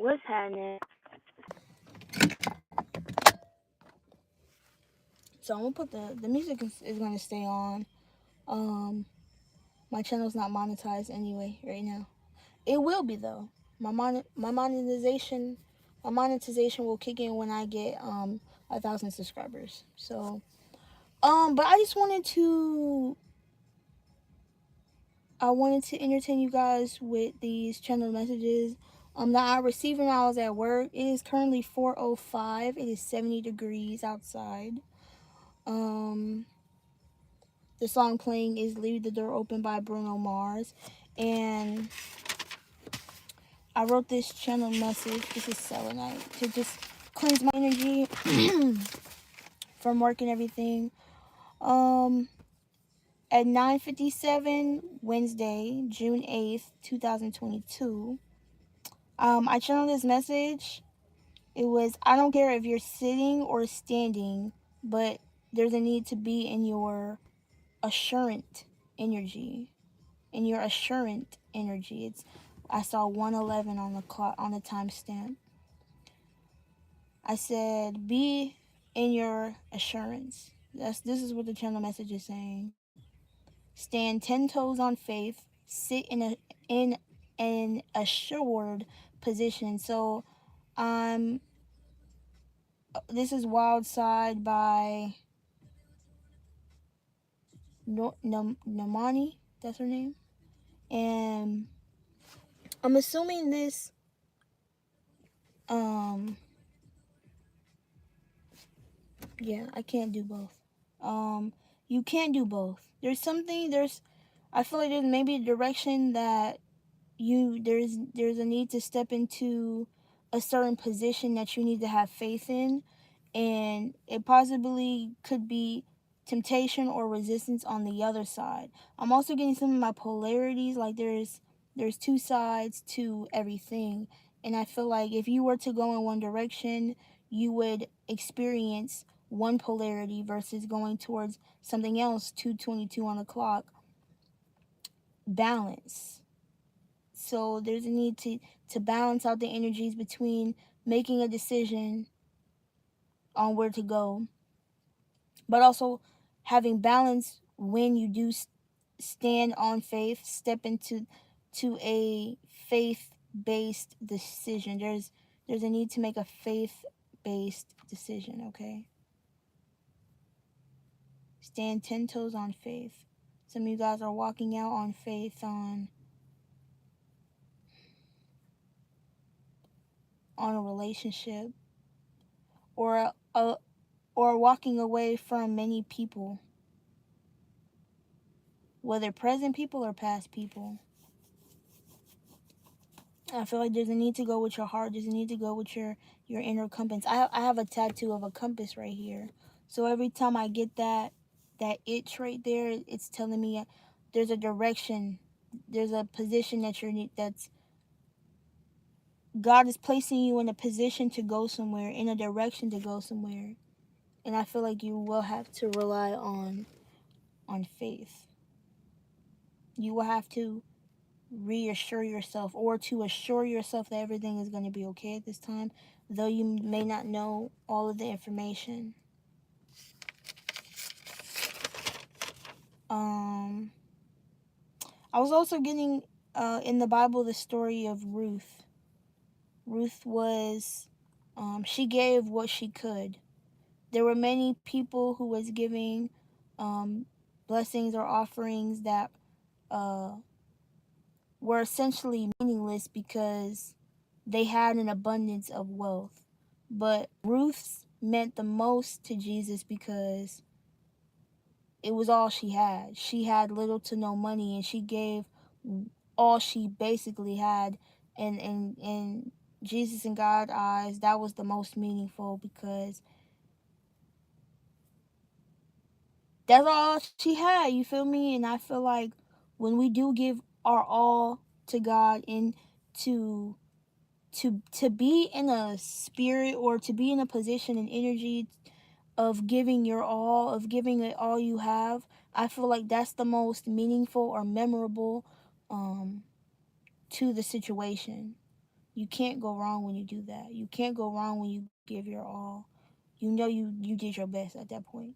What's happening? So I'm gonna put the music is gonna stay on. Um, my channel's not monetized anyway right now. It will be though. My monetization will kick in when I get 1,000 subscribers. So but I wanted to entertain you guys with these channel messages that I received when I was at work. It is currently 4:05. It is 70 degrees outside. Um the song playing is Leave the Door Open by Bruno Mars. And I wrote this channel message. This is selenite to just cleanse my energy from work and everything. Um at 9:57 Wednesday, June 8th, 2022. I channeled this message. It was, I don't care if you're sitting or standing, but there's a need to be in your assurant energy. In your assurant energy. I saw 111 on the clock on the timestamp. I said, be in your assurance. This is what the channel message is saying. Stand 10 toes on faith. Sit in an assured position. So this is Wild Side by Namani. That's her name. And I'm assuming this um yeah, I can't do both. You can't do both. I feel like there's maybe a direction that there's a need to step into a certain position that you need to have faith in, and it possibly could be temptation or resistance on the other side. I'm also getting some of my polarities, like there's two sides to everything, and I feel like if you were to go in one direction, you would experience one polarity versus going towards something else. 2:22 on the clock. Balance. So there's a need to balance out the energies between making a decision on where to go, but also having balance when you do stand on faith, step into a faith-based decision. There's a need to make a faith-based decision, okay? Stand 10 toes on faith. Some of you guys are walking out on faith on a relationship, or or walking away from many people, whether present people or past people. I feel like there's a need to go with your heart. There's a need to go with your inner compass. I have a tattoo of a compass right here. So every time I get that itch right there, it's telling me there's a direction, there's a position that's God is placing you in a position to go somewhere, in a direction to go somewhere. And I feel like you will have to rely on faith. You will have to reassure yourself, or to assure yourself that everything is going to be okay at this time, though you may not know all of the information. I was also getting in the Bible the story of Ruth. Ruth was she gave what she could. There were many people who was giving blessings or offerings that uh, were essentially meaningless because they had an abundance of wealth. But Ruth's meant the most to Jesus because it was all she had. She had little to no money, and she gave all she basically had. And Jesus and God's eyes, that was the most meaningful because that's all she had. You feel me? And I feel like when we do give our all to God, and to to be in a spirit, or to be in a position and energy of giving your all, of giving it all you have, I feel like that's the most meaningful or memorable um, to the situation. You can't go wrong when you do that. You can't go wrong when you give your all. You know you did your best at that point.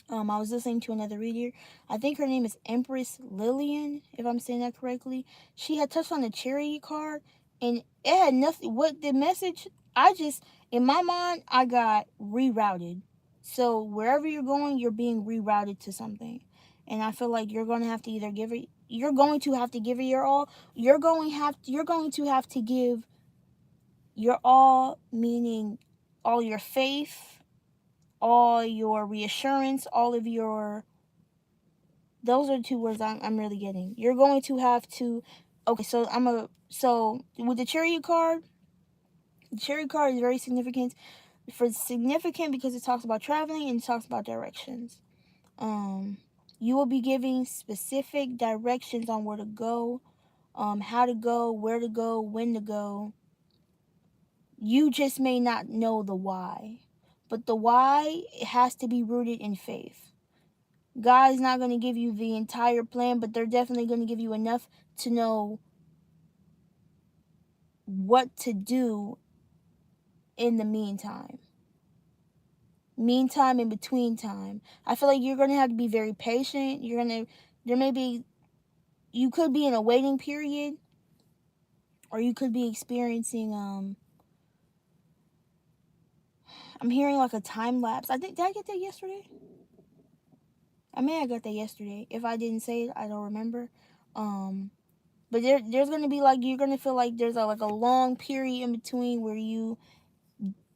I was listening to another reader. I think her name is Empress Lillian, if I'm saying that correctly. She had touched on the charity card, and it had nothing. What the message? I just, in my mind, I got rerouted. So wherever you're going, you're being rerouted to something, and I feel like you're going to have to either give it. You're going to have to give it your all. You're going to have to give your all, meaning all your faith, all your reassurance, all of your, those are the two words I'm really getting. You're going to have to, okay, so with the cherry card is very significant. For significant because it talks about traveling and it talks about directions. You will be giving specific directions on where to go, how to go, where to go, when to go. You just may not know the why, but the why has to be rooted in faith. God is not going to give you the entire plan, but they're definitely going to give you enough to know what to do in the meantime. Meantime, in between time. I feel like you're going to have to be very patient. There may be, you could be in a waiting period, or you could be experiencing, I'm hearing like a time lapse. I think, did I get that yesterday? I may have got that yesterday. If I didn't say it, I don't remember. But there's gonna be like, you're gonna feel like there's like a long period in between where you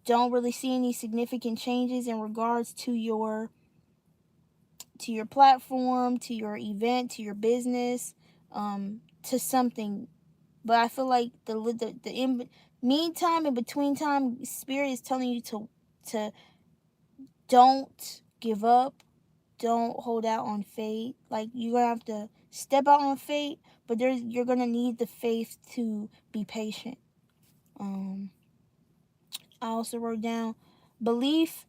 don't really see any significant changes in regards to your platform, to your event, to your business, to something. But I feel like the in meantime, in between time, spirit is telling you to don't give up, don't hold out on faith. Like, you're gonna have to step out on faith, but you're gonna need the faith to be patient. I also wrote down belief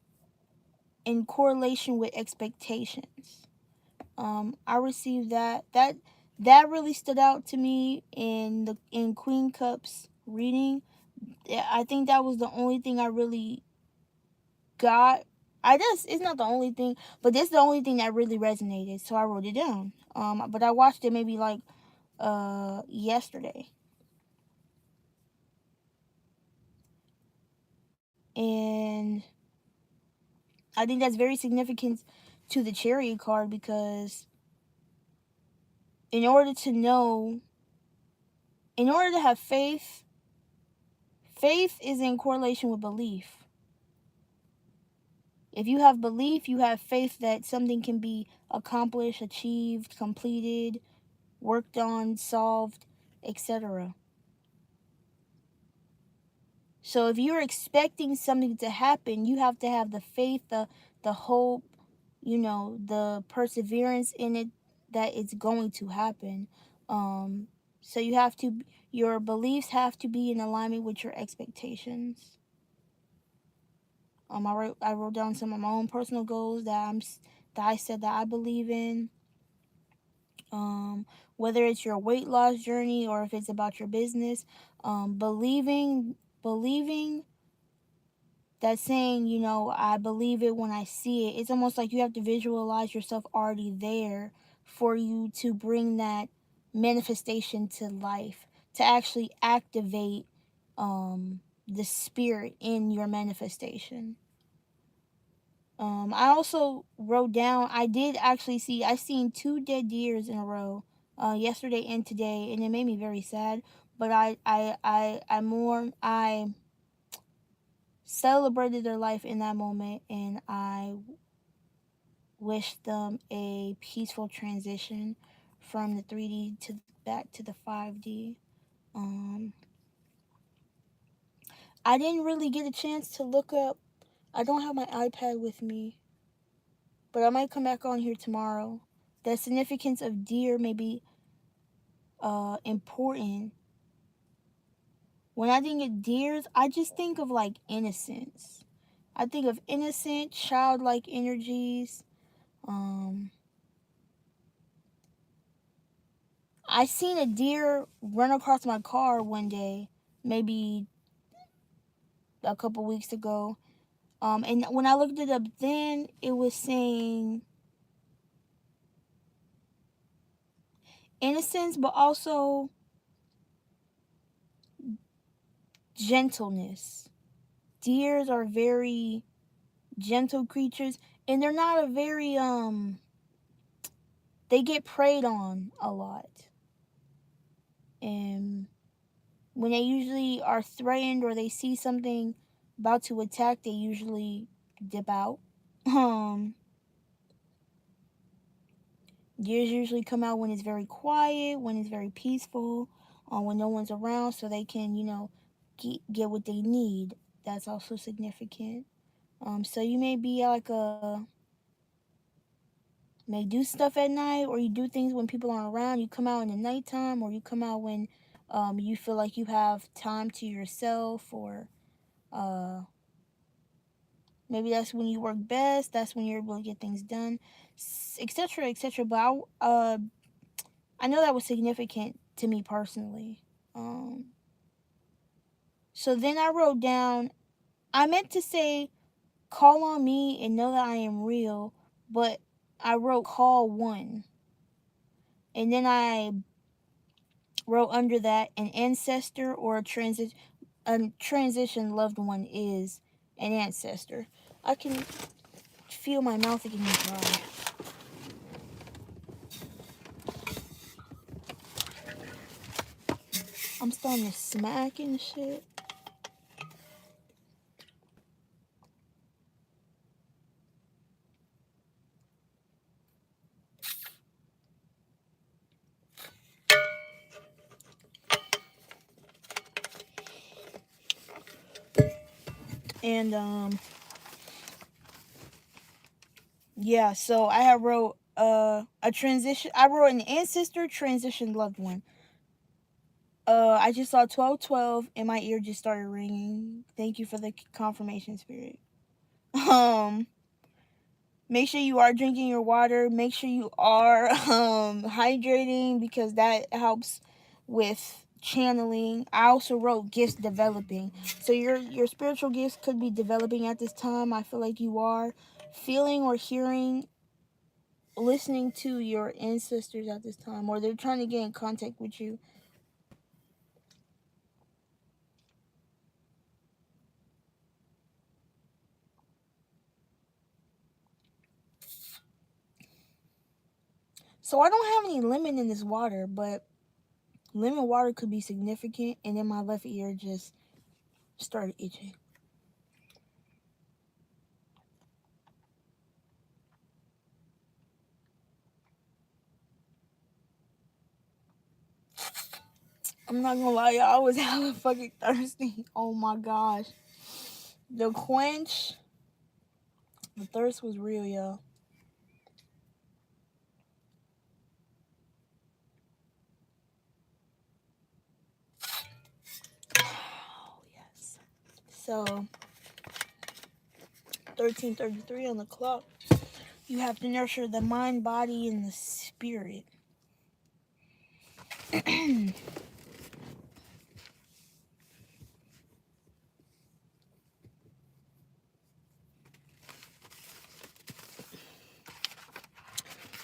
in correlation with expectations. I received that really stood out to me in Queen Cup's reading. I think that was the only thing I really got. I guess it's not the only thing, but this is the only thing that really resonated. So I wrote it down. But I watched it maybe like yesterday, and I think that's very significant to the chariot card because in order to know, in order to have faith, faith is in correlation with belief. If you have belief, you have faith that something can be accomplished, achieved, completed, worked on, solved, etc. So if you're expecting something to happen, you have to have the faith, the hope, the perseverance in it that it's going to happen. So your beliefs have to be in alignment with your expectations. I wrote down some of my own personal goals that I said that I believe in. Whether it's your weight loss journey or if it's about your business, believing that saying, I believe it when I see it. It's almost like you have to visualize yourself already there for you to bring that manifestation to life, to actually activate the spirit in your manifestation. I also wrote down, I seen 2 dead deers in a row, yesterday and today, and it made me very sad. But I celebrated their life in that moment, and I wished them a peaceful transition from the 3D to back to the 5D. Um, I didn't really get a chance to look up. I don't have my iPad with me, but I might come back on here tomorrow. The significance of deer may be important. When I think of deers, I just think of like innocence. I think of innocent, childlike energies. I seen a deer run across my car one day, maybe a couple weeks ago. And when I looked it up then, it was saying innocence, but also gentleness. Deers are very gentle creatures, and they're not a very they get preyed on a lot. And when they usually are threatened or they see something about to attack, they usually dip out. Deers usually come out when it's very quiet, when it's very peaceful, when no one's around, so they can, get what they need. That's also significant. So you may be like may do stuff at night, or you do things when people aren't around. You come out in the nighttime, or you come out when you feel like you have time to yourself, or maybe that's when you work best. That's when you're able to get things done, etc., etc. But I know that was significant to me personally. So then I wrote down, I meant to say, call on me and know that I am real, but I wrote call one. And then I wrote under that, an ancestor or a transition loved one is an ancestor. I can feel my mouth getting dry. I'm starting to smack and shit. And yeah, so I have wrote a transition. I wrote an ancestor transition loved one. I just saw 1212 and my ear just started ringing. Thank you for the confirmation, spirit. Make sure you are drinking your water. Make sure you are hydrating, because that helps with channeling. I also wrote gifts developing. So your spiritual gifts could be developing at this time. I feel like you are feeling or hearing, listening to your ancestors at this time, or they're trying to get in contact with you. So I don't have any lemon in this water, but lemon water could be significant. And then my left ear just started itching. I'm not gonna lie, y'all, I was hella fucking thirsty. Oh my gosh. The quench, the thirst was real, y'all. Oh, yes. So, 13:33 on the clock. You have to nurture the mind, body, and the spirit.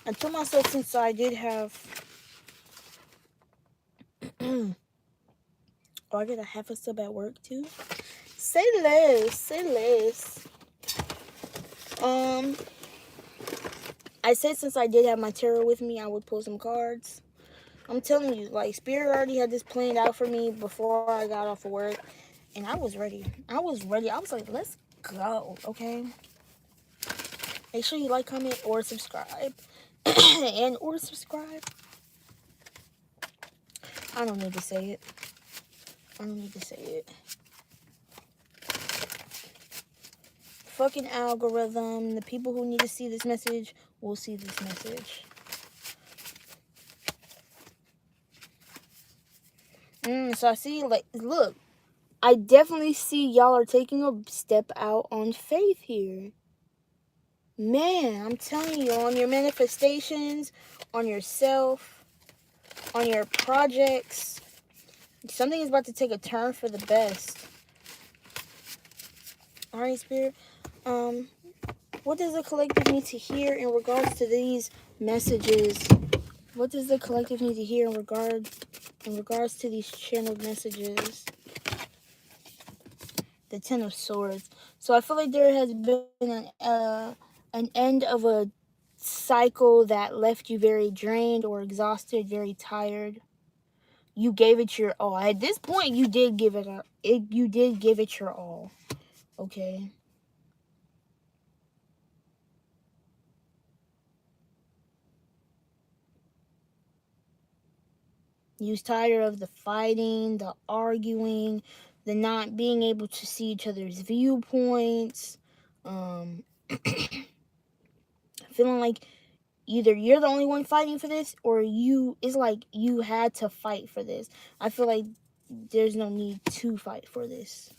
I told myself, since I did have oh, I get a half a sub at work too. Say less. I said since I did have my tarot with me, I would pull some cards. I'm telling you, like, Spirit already had this planned out for me before I got off of work, and I was ready. I was like, let's go, okay? Make sure you like, comment, or subscribe. or subscribe. I don't need to say it. Fucking algorithm. The people who need to see this message will see this message. So I see, like, look, I definitely see y'all are taking a step out on faith here. Man, I'm telling you, on your manifestations, on yourself, on your projects, Something is about to take a turn for the best. Alright, Spirit. What does the collective need to hear in regards to these messages? What does the collective need to hear in regards to these channeled messages? The Ten of Swords. So I feel like there has been an end of a cycle that left you very drained or exhausted, very tired. You gave it your all. At this point, you did give it you did give it your all. Okay. You was tired of the fighting, the arguing, the not being able to see each other's viewpoints. Feeling like either you're the only one fighting for this, or it's like you had to fight for this. I feel like there's no need to fight for this.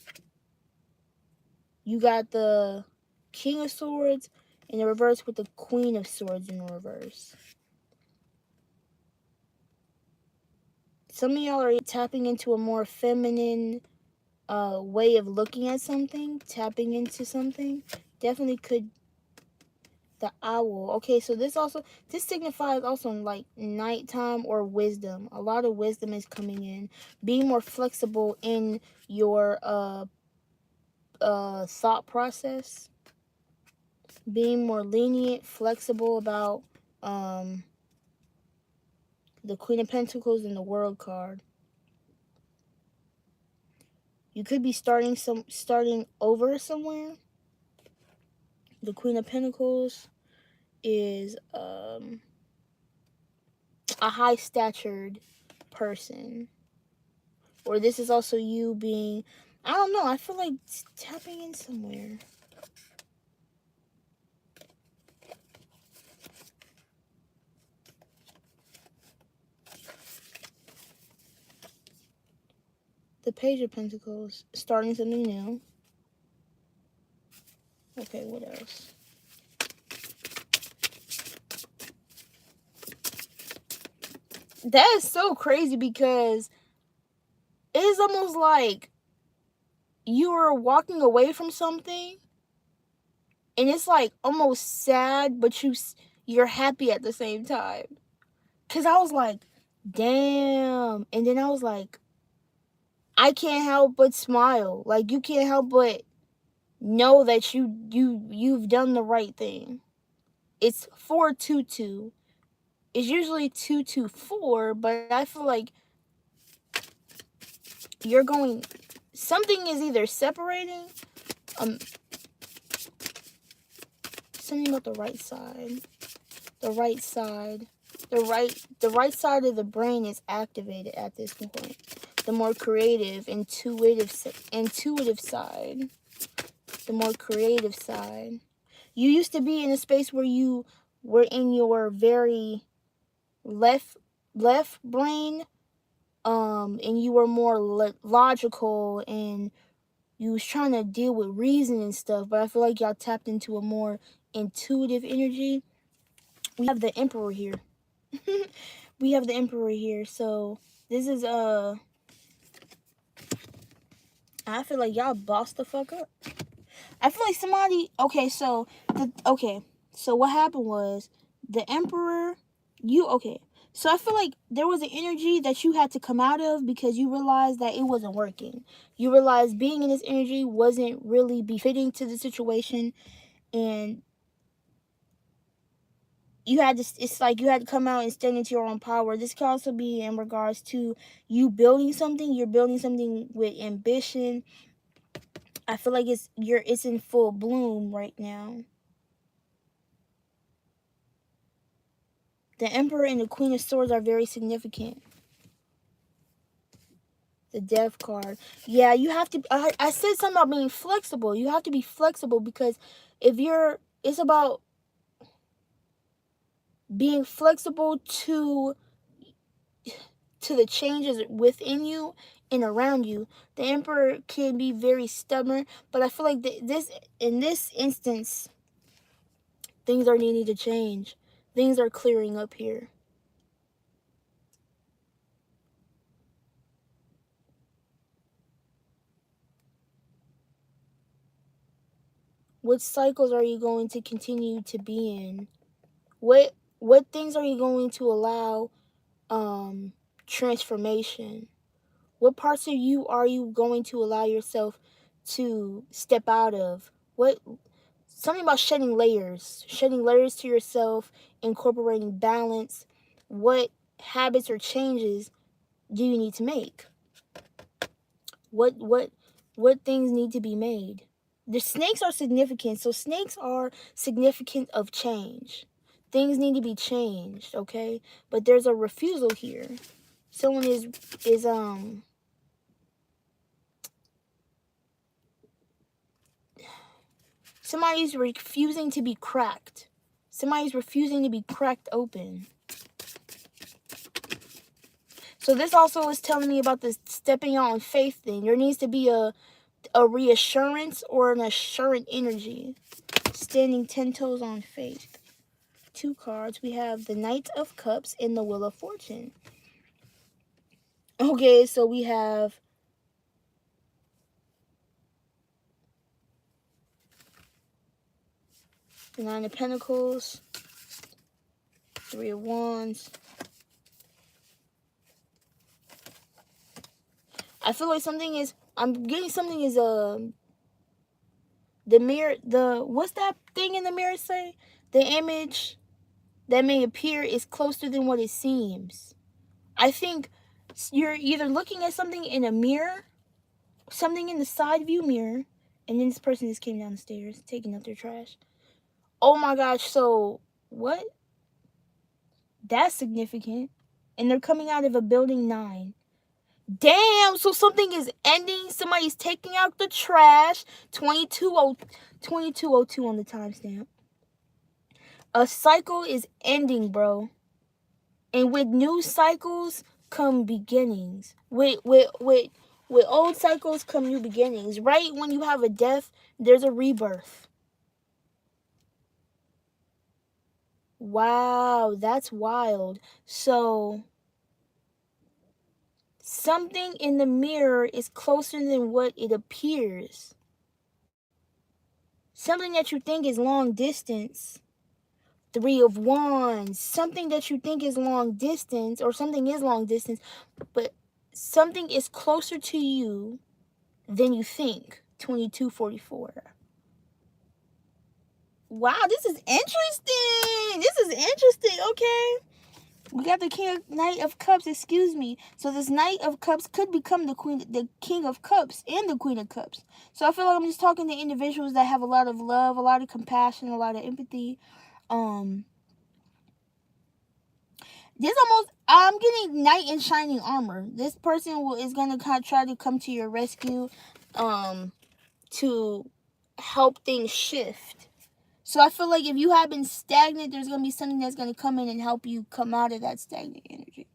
You got the King of Swords in the reverse with the Queen of Swords in the reverse. Some of y'all are tapping into a more feminine way of looking at something, tapping into something. Definitely could. The owl. Okay, so this signifies also like nighttime or wisdom. A lot of wisdom is coming in. Being more flexible in your thought process. Being more lenient, flexible about the Queen of Pentacles and the World card. You could be starting over somewhere. The Queen of Pentacles is a high statured person. Or this is also you being, I don't know, I feel like tapping in somewhere. The Page of Pentacles, starting something new. Okay, what else? That is so crazy because it is almost like you are walking away from something and it's like almost sad, but you're happy at the same time. Cause I was like, damn. And then I was like, I can't help but smile. Like, you can't help but know that you've done the right thing. It's 422. It's usually 224, but I feel like you're going, something is either separating, something about the right side. The right side. The right side of the brain is activated at this point. The more creative, intuitive side. The more creative side. You used to be in a space where you were in your very left brain, and you were more logical, and you was trying to deal with reason and stuff. But I feel like y'all tapped into a more intuitive energy. We have the Emperor here. We have the Emperor here. So this is I feel like y'all bossed the fuck up. I feel like somebody. Okay, so so what happened was the Emperor. So I feel like there was an energy that you had to come out of because you realized that it wasn't working. You realized being in this energy wasn't really befitting to the situation, and it's like you had to come out and stand into your own power. This could also be in regards to you building something. You're building something with ambition. I feel like it's in full bloom right now. The Emperor and the Queen of Swords are very significant. The Death card. Yeah, you have to, I said something about being flexible. You have to be flexible because it's about being flexible to the changes within you and around you. The Emperor can be very stubborn, but I feel like in this instance, things are needing to change. Things are clearing up here. What cycles are you going to continue to be in? What things are you going to allow transformation? What parts of you are you going to allow yourself to step out of? Something about shedding layers to yourself, incorporating balance. What habits or changes do you need to make? What things need to be made? The snakes are significant, so snakes are significant of change. Things need to be changed, okay? But there's a refusal here. Someone is somebody's refusing to be cracked. Somebody's refusing to be cracked open. So this also is telling me about this stepping out on faith thing. There needs to be a reassurance or an assurant energy. Standing 10 toes on faith. 2 cards. We have the Knight of Cups and the Wheel of Fortune. Okay, so we have the 9 of Pentacles, 3 of Wands. I feel like something is, I'm getting something is the mirror, what's that thing in the mirror say? The image that may appear is closer than what it seems. I think you're either looking at something in a mirror, something in the side view mirror, and then this person just came down the stairs taking out their trash. Oh my gosh, so what? That's significant. And they're coming out of a building 9. Damn, so something is ending. Somebody's taking out the trash. 2202 on the timestamp. A cycle is ending, bro. And with new cycles come beginnings. With old cycles come new beginnings. Right when you have a death, there's a rebirth. Wow, that's wild. So something in the mirror is closer than what it appears. Something that you think is long distance. 3 of Wands. Something that you think is long distance, or something is long distance, but something is closer to you than you think. 2244. Wow, this is interesting. This is interesting. Okay. We got the Knight of Cups, excuse me. So this Knight of Cups could become the King of Cups and the Queen of Cups. So I feel like I'm just talking to individuals that have a lot of love, a lot of compassion, a lot of empathy. This almost, I'm getting Knight in shining armor. This person is going to try to come to your rescue to help things shift. So I feel like if you have been stagnant, there's going to be something that's going to come in and help you come out of that stagnant energy.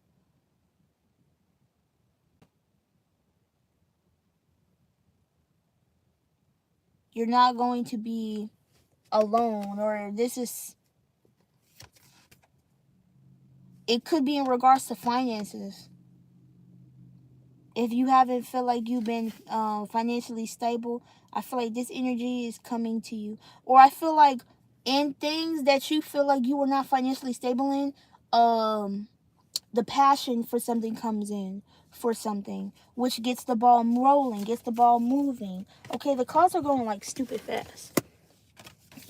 You're not going to be alone, or it could be in regards to finances. If you haven't felt like you've been financially stable, I feel like this energy is coming to you. Or I feel like in things that you feel like you were not financially stable in, the passion for something comes in for something, which gets the ball rolling, gets the ball moving. Okay, the cards are going like stupid fast.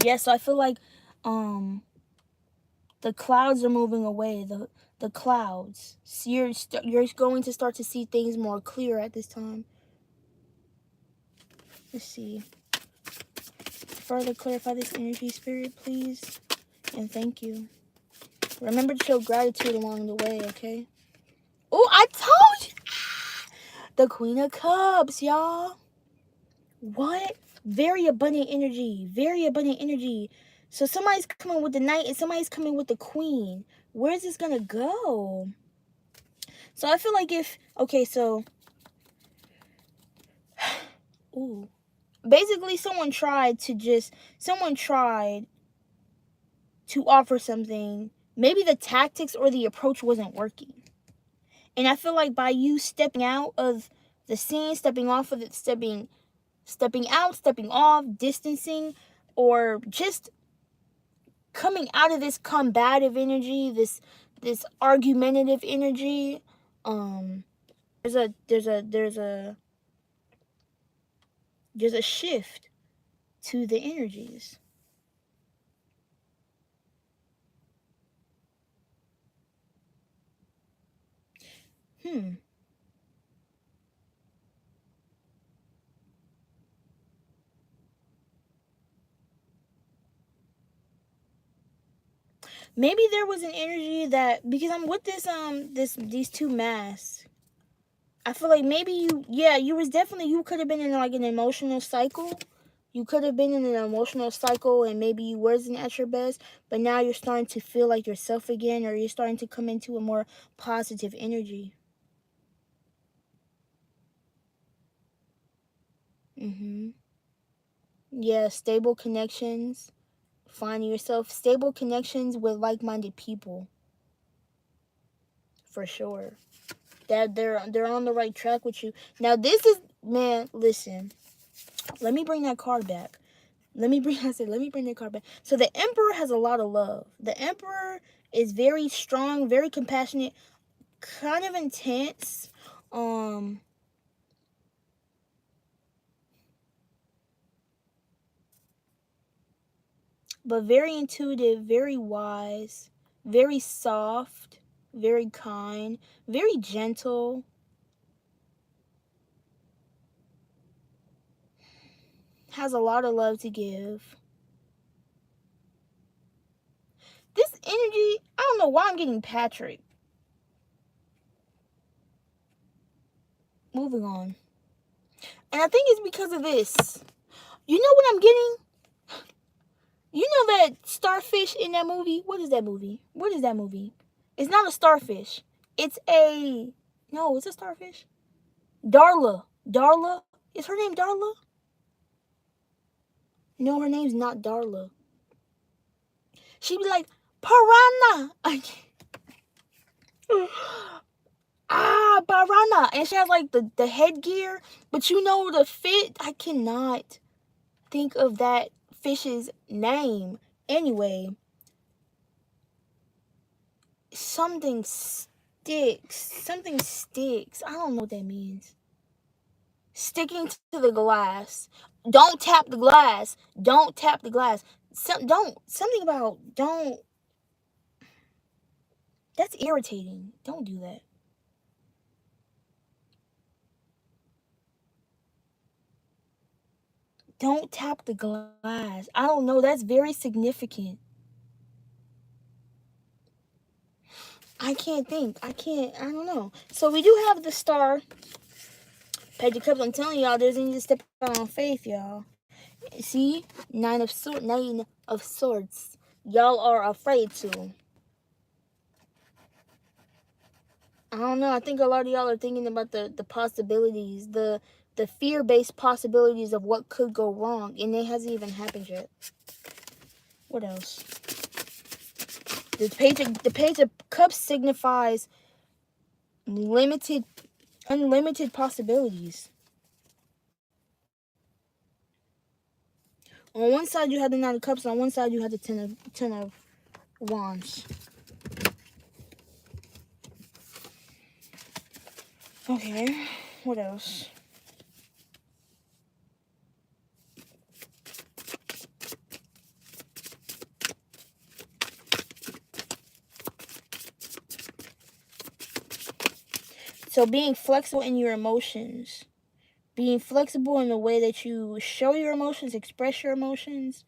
Yeah, so I feel like the clouds are moving away. The clouds. So you're going to start to see things more clear at this time. Let's see. Further clarify this energy, Spirit, please. And thank you. Remember to show gratitude along the way, okay? Oh, I told you! The Queen of Cups, y'all. What? Very abundant energy. Very abundant energy. So somebody's coming with the Knight and somebody's coming with the Queen. Where's this gonna go? So I feel like okay, so ooh. Basically someone tried to offer something. Maybe the tactics or the approach wasn't working. And I feel like by you stepping out of the scene, stepping off, distancing, or just coming out of this combative energy, this argumentative energy. There's a shift to the energies. Maybe there was an energy that, because I'm with these two masks, I feel like maybe you could have been in like an emotional cycle. You could have been in an emotional cycle and maybe you wasn't at your best, but now you're starting to feel like yourself again, or you're starting to come into a more positive energy. Yeah, stable connections. Finding yourself stable connections with like-minded people. For sure. That they're on the right track with you. Now this is, man, listen. Let me bring that card back. Let me bring that card back. So the Emperor has a lot of love. The Emperor is very strong, very compassionate, kind of intense. But very intuitive, very wise, very soft, very kind, very gentle. Has a lot of love to give. This energy, I don't know why I'm getting Patrick. Moving on. And I think it's because of this. You know what I'm getting? You know that starfish in that movie? What is that movie? What is that movie? It's not a starfish. It's a... No, it's a starfish. Darla. Darla? Is her name Darla? No, her name's not Darla. She'd be like, Piranha! Piranha! And she has like the headgear, but you know the fit? I cannot think of that fish's name. Anyway, something sticks. Something sticks. I don't know what that means. Sticking to the glass. Don't tap the glass. Don't tap the glass. Something about don't. That's irritating. Don't do that. Don't tap the glass. I don't know. That's very significant. I can't think. I don't know. So we do have the star. Page of Cups. I'm telling y'all, there's any to step out on faith, y'all. See? Nine of Swords. Y'all are afraid to. I don't know. I think a lot of y'all are thinking about the possibilities, the fear-based possibilities of what could go wrong, and it hasn't even happened yet. What else? The Page of Cups signifies unlimited possibilities. On one side you have the Nine of Cups, on one side you have the Ten of Wands. Okay, what else? So being flexible in your emotions. Being flexible in the way that you show your emotions, express your emotions.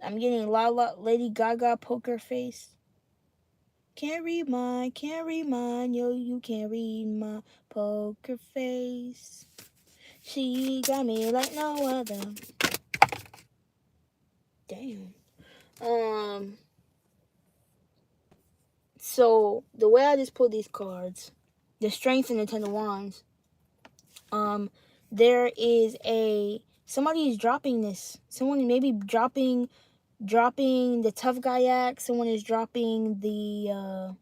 I'm getting Lady Gaga poker face. Can't read mine, yo, you can't read my poker face. She got me like no other. Damn. So the way I just pulled these cards, the Strength and the Ten of Wands, there is somebody is dropping this. Someone maybe dropping the tough guy act. Someone is dropping the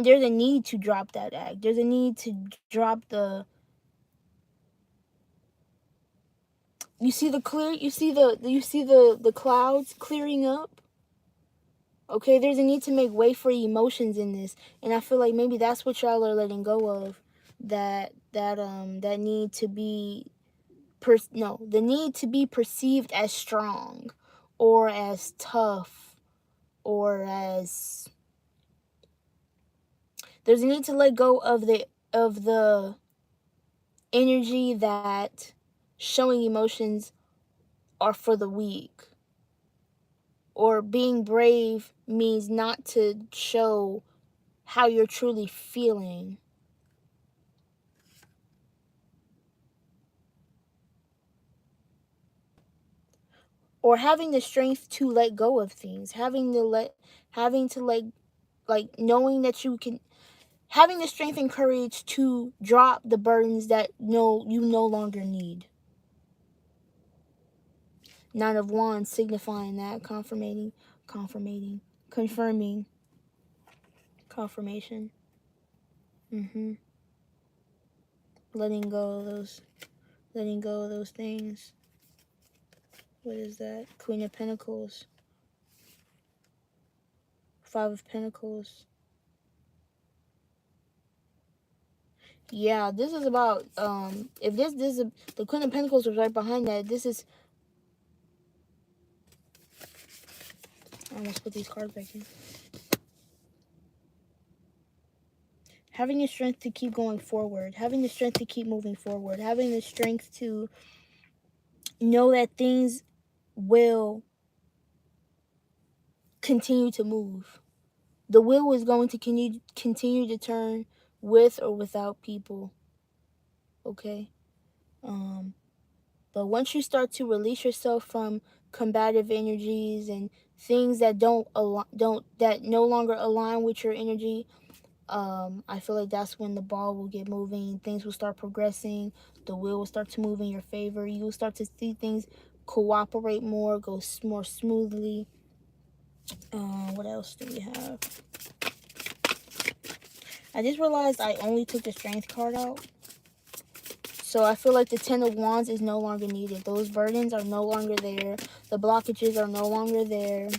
there's a need to drop that act. There's a need to drop the You see the the clouds clearing up. Okay, there's a need to make way for emotions in this, and I feel like maybe that's what y'all are letting go of. That need to be the need to be perceived as strong, or as tough, or as there's a need to let go of the energy that showing emotions are for the weak, or being brave means not to show how you're truly feeling. Or having the strength to let go of things, having to let like knowing that you can, having the strength and courage to drop the burdens that you no longer need. Nine of Wands signifying that, confirming, confirmation. Letting go of those things. What is that? Queen of Pentacles. Five of Pentacles. Yeah, this is about if this is the Queen of Pentacles was right behind that. This is, I almost put these cards back in. Having the strength to keep going forward, having the strength to keep moving forward, having the strength to know that things will continue to move. The wheel is going to continue to turn with or without people. Okay? But once you start to release yourself from combative energies and things that that no longer align with your energy, I feel like that's when the ball will get moving. Things will start progressing. The wheel will start to move in your favor. You will start to see things cooperate more, go more smoothly. What else do we have? I just realized I only took the Strength card out. So I feel like the Ten of Wands is no longer needed. Those burdens are no longer there. The blockages are no longer there.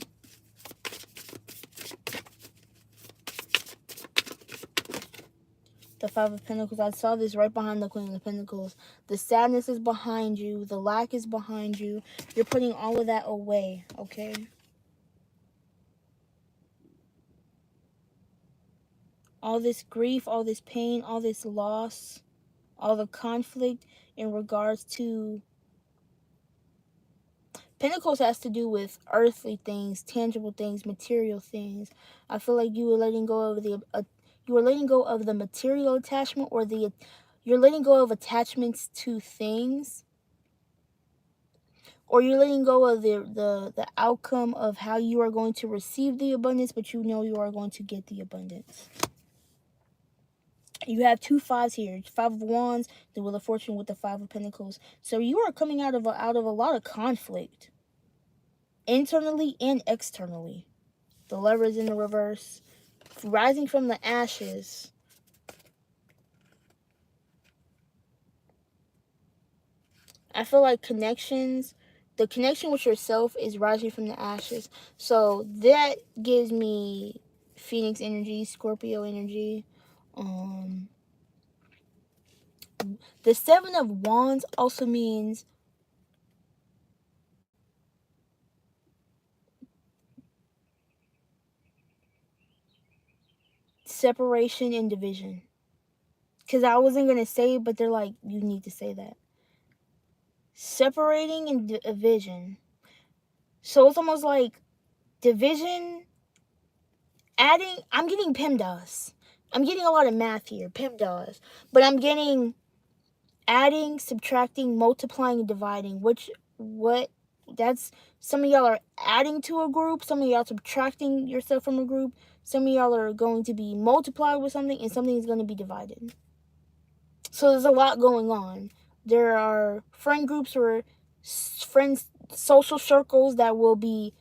The Five of Pentacles. I saw this right behind the Queen of Pentacles. The sadness is behind you. The lack is behind you. You're putting all of that away, okay? All this grief, all this pain, all this loss, all the conflict in regards to... Pentacles has to do with earthly things, tangible things, material things. I feel like you were letting go of the material attachment, or you're letting go of attachments to things, or you're letting go of the outcome of how you are going to receive the abundance, but you know you are going to get the abundance. You have two fives here. Five of Wands, the Wheel of Fortune with the Five of Pentacles. So you are coming out of a lot of conflict, internally and externally. The Lovers in the reverse, rising from the ashes. I feel like the connection with yourself is rising from the ashes. So that gives me Phoenix energy, Scorpio energy. The Seven of Wands also means separation and division. Because I wasn't going to say it, but they're like, you need to say that. Separating and division. So it's almost like division, I'm getting PEMDAS. I'm getting a lot of math here, PEMDAS. But I'm getting adding, subtracting, multiplying, and dividing. That's, some of y'all are adding to a group, some of y'all subtracting yourself from a group, some of y'all are going to be multiplied with something, and something is going to be divided. So there's a lot going on. There are friend groups or social circles that will be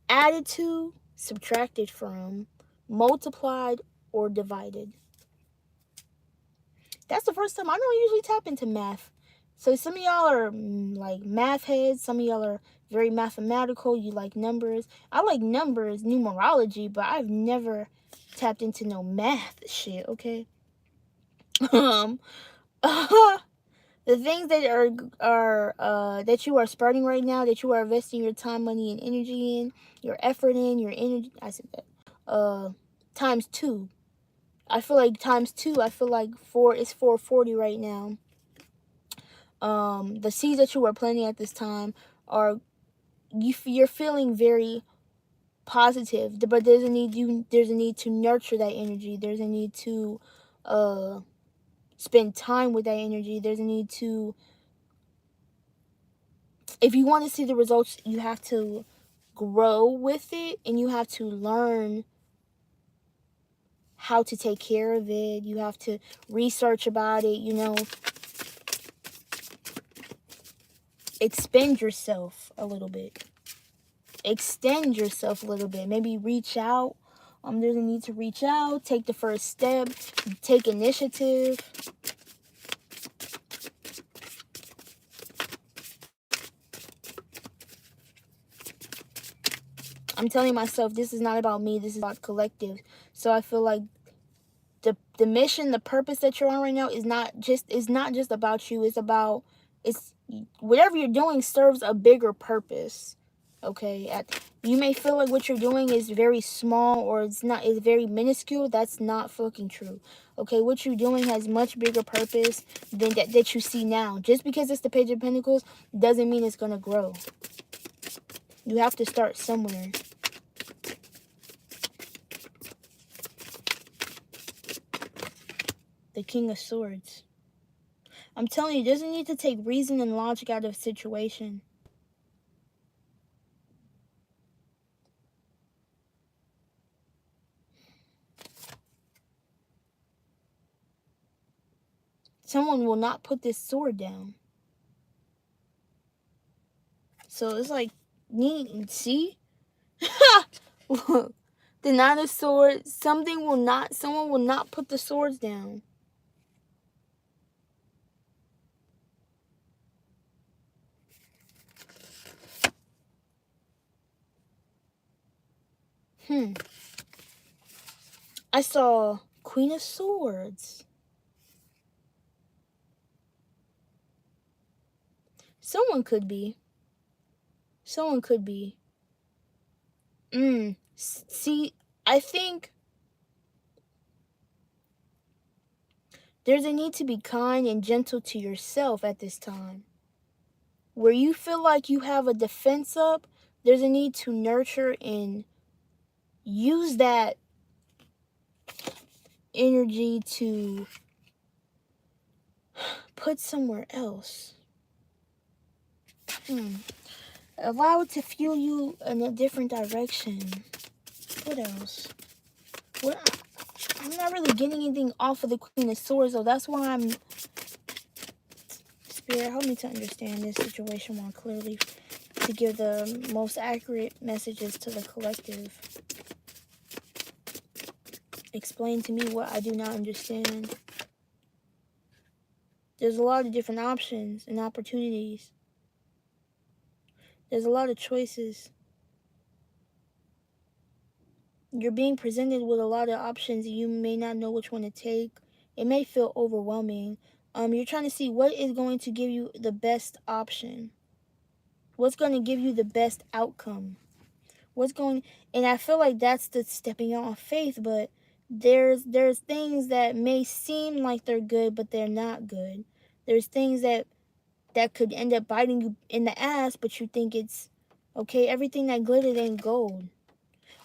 added to, subtracted from, multiplied, or divided. That's the first time. I don't usually tap into math So some of y'all are like math heads. Some of y'all are very mathematical. You like numbers. I like numbers, numerology, but I've never tapped into no math shit, okay? The things that are that you are starting right now, that you are investing your time, money, and energy in, your effort in, your energy, I said that, times 2. I feel like times 2. I feel like 4 is 440 right now. The seeds that you are planting at this time are, you're feeling very positive, but there's a need to nurture that energy. There's a need to spend time with that energy. There's a need to, if you want to see the results, you have to grow with it, and you have to learn how to take care of it. You have to research about it, expend yourself a little bit. Extend yourself a little bit. Maybe reach out. There's a need to reach out, take the first step, take initiative. I'm telling myself this is not about me, this is about collective. So I feel like the mission, the purpose that you're on right now is not just about you. It's whatever you're doing serves a bigger purpose. Okay, you may feel like what you're doing is very small, or it's very minuscule. That's not fucking true. Okay, what you're doing has much bigger purpose than that you see now. Just because it's the Page of Pentacles doesn't mean it's gonna grow. You have to start somewhere. The King of Swords. I'm telling you, it doesn't need to take reason and logic out of a situation. Someone will not put this sword down. So it's like, see? The Nine of Swords, someone will not put the swords down. I saw Queen of Swords. Someone could be. See, I think there's a need to be kind and gentle to yourself at this time. Where you feel like you have a defense up, there's a need to nurture and use that energy to put somewhere else. Allow it to fuel you in a different direction. What else? I'm not really getting anything off of the Queen of Swords, though. That's why I'm... Spirit, help me to understand this situation more clearly, to give the most accurate messages to the collective. Explain to me what I do not understand. There's a lot of different options and opportunities. There's a lot of choices. You're being presented with a lot of options, and you may not know which one to take. It may feel overwhelming. You're trying to see what is going to give you the best option. What's going to give you the best outcome? And I feel like that's the stepping out on faith, but there's things that may seem like they're good, but they're not good. There's things that could end up biting you in the ass, but you think it's okay. Everything that glittered ain't gold.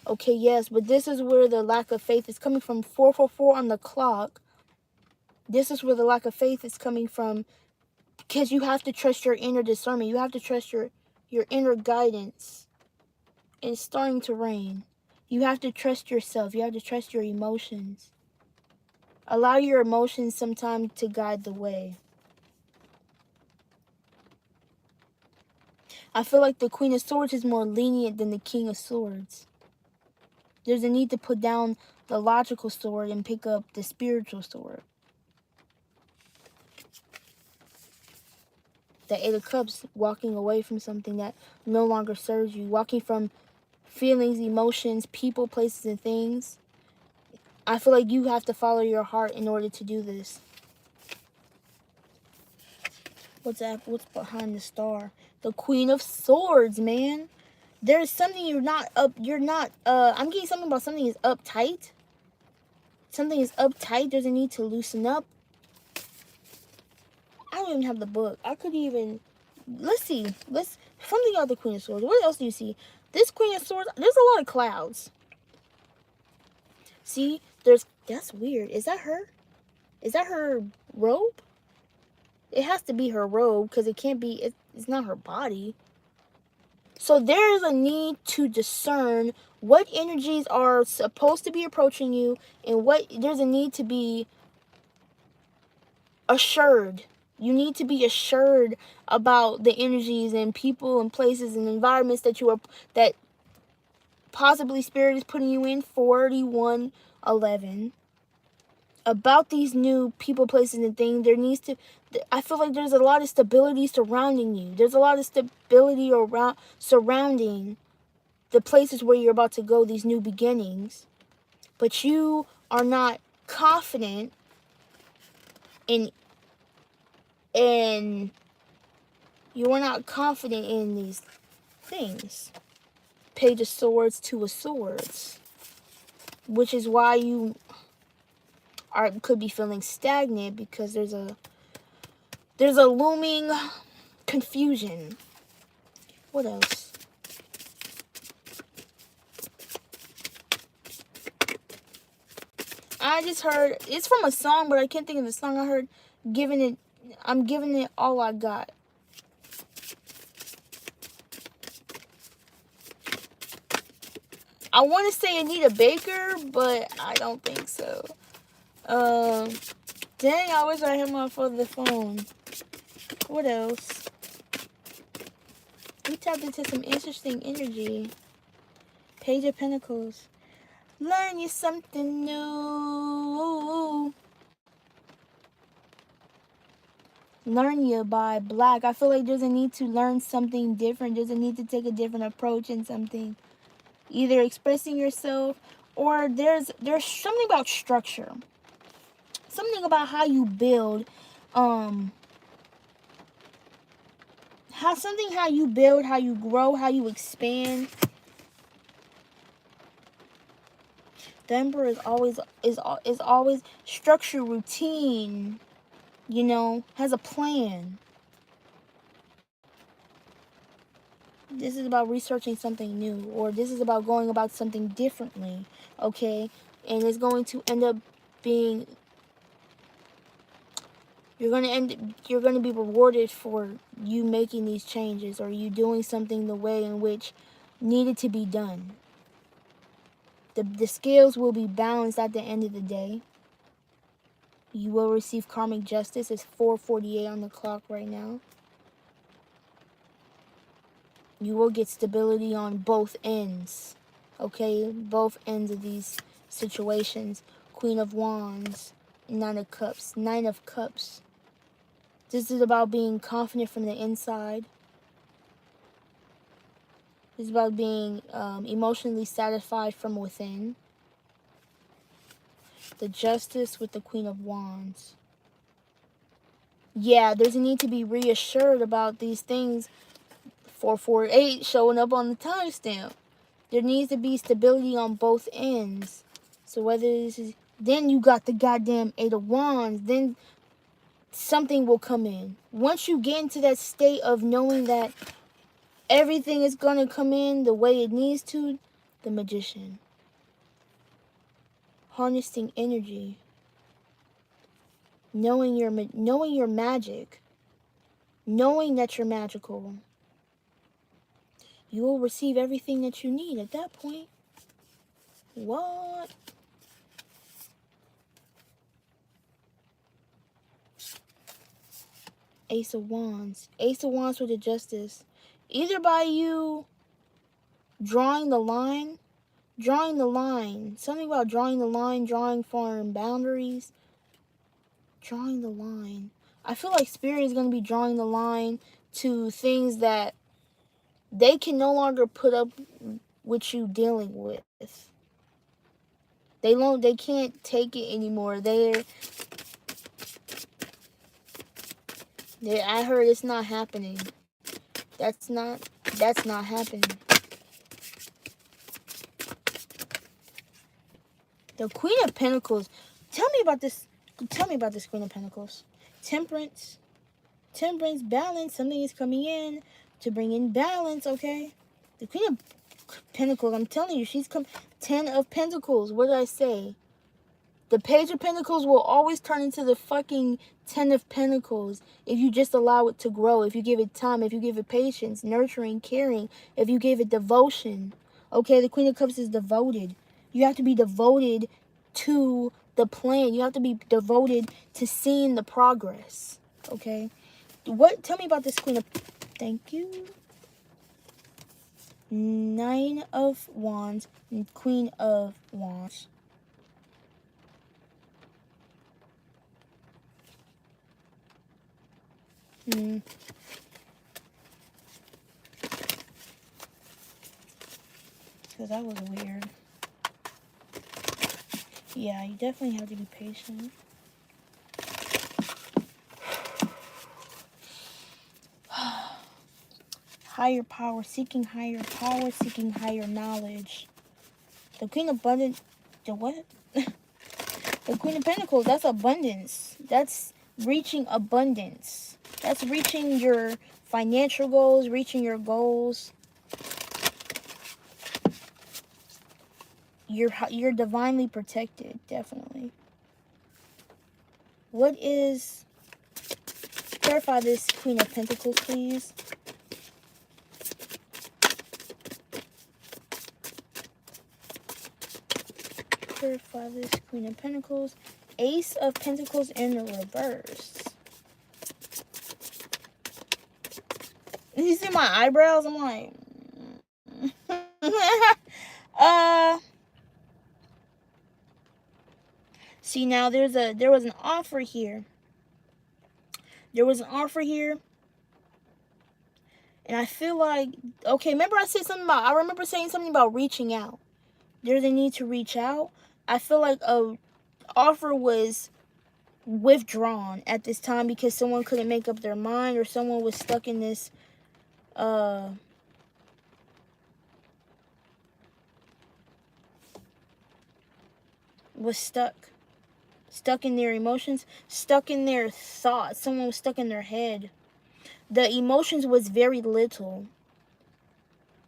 Okay, yes, but this is where the lack of faith is coming from. 444 on the clock. This is where the lack of faith is coming from, because you have to trust your inner discernment. You have to trust your inner guidance. It's starting to rain. You have to trust yourself. You have to trust your emotions. Allow your emotions sometimes to guide the way. I feel like the Queen of Swords is more lenient than the King of Swords. There's a need to put down the logical sword and pick up the spiritual sword. The Eight of Cups, walking away from something that no longer serves you. Walking from feelings, emotions, people, places, and things. I feel like you have to follow your heart in order to do this. What's behind the star? The Queen of Swords, man. There's something I'm getting something about something is uptight. Something is uptight. There's a need to loosen up. I don't even have the book. I could even... Let's see. Something about the Queen of Swords. What else do you see? This Queen of Swords, there's a lot of clouds. See? That's weird. Is that her? Is that her robe? It has to be her robe because it can't be... It's not her body. So there is a need to discern what energies are supposed to be approaching you and there's a need to be assured. You need to be assured about the energies and people and places and environments that possibly Spirit is putting you in. 4111. About these new people, places, and things, I feel like there's a lot of stability surrounding you. There's a lot of stability surrounding the places where you're about to go, these new beginnings. But you are not confident in these things. Page of Swords, Two of Swords. Which is why you could be feeling stagnant, because there's a looming confusion. What else? I just heard, it's from a song, but I can't think of the song. I heard, I'm giving it all I got. I want to say Anita Baker, but I don't think so. Dang, I wish I had my other phone. What else? We tapped into some interesting energy. Page of Pentacles. Learn you something new. Learn You by Black. I feel like there's a need to learn something different. There's a need to take a different approach in something. Either expressing yourself, or there's something about structure. Something about how you build. How you build, how you grow, how you expand. The Emperor is always structure, routine, has a plan. This is about researching something new, or this is about going about something differently, okay? And it's going to end up being, you're going to be rewarded for you making these changes, or you doing something the way in which needed to be done. The scales will be balanced at the end of the day. You will receive karmic justice. It's 4:48 on the clock right now. You will get stability on both ends. Okay? Both ends of these situations. Queen of Wands. Nine of Cups. Nine of Cups. This is about being confident from the inside. This is about being emotionally satisfied from within. The Justice with the Queen of Wands. Yeah, there's a need to be reassured about these things. 448 showing up on the timestamp. There needs to be stability on both ends. So whether this is... Then you got the goddamn Eight of Wands. Then something will come in. Once you get into that state of knowing that everything is going to come in the way it needs to, the Magician. Harnessing energy. Knowing your magic. Knowing that you're magical. You will receive everything that you need at that point. What? Ace of Wands. Ace of Wands with the Justice. Either by you drawing the line. Something about drawing the line, drawing foreign boundaries. Drawing the line. I feel like Spirit is going to be drawing the line to things that they can no longer put up with you dealing with. They can't take it anymore. I heard it's not happening. That's not happening. The Queen of Pentacles. Tell me about this Queen of Pentacles. Temperance, balance. Something is coming in to bring in balance, okay? The Queen of Pentacles, I'm telling you, she's come. 10 of Pentacles. What did I say? The Page of Pentacles will always turn into the fucking 10 of Pentacles if you just allow it to grow, if you give it time, if you give it patience, nurturing, caring, if you give it devotion. Okay, the Queen of Cups is devoted. You have to be devoted to the plan. You have to be devoted to seeing the progress. Okay? Tell me about this Queen of... Thank you. 9 of Wands and Queen of Wands. Because that was weird. Yeah, you definitely have to be patient. Higher power, seeking higher power, seeking higher knowledge. The Queen of Abundance, the what? The Queen of Pentacles, that's abundance. That's reaching abundance. That's reaching your financial goals, reaching your goals. You're divinely protected, definitely. What is... Clarify this Queen of Pentacles, please. Clarify this Queen of Pentacles. Ace of Pentacles in the reverse. You see my eyebrows? I'm like... See, now there was an offer here. There was an offer here. And I feel like... Okay, remember I remember saying something about reaching out. There's a need to reach out. I feel like a offer was withdrawn at this time because someone couldn't make up their mind, or someone was stuck in this stuck in their emotions, stuck in their thoughts. Someone was stuck in their head. The emotions was very little.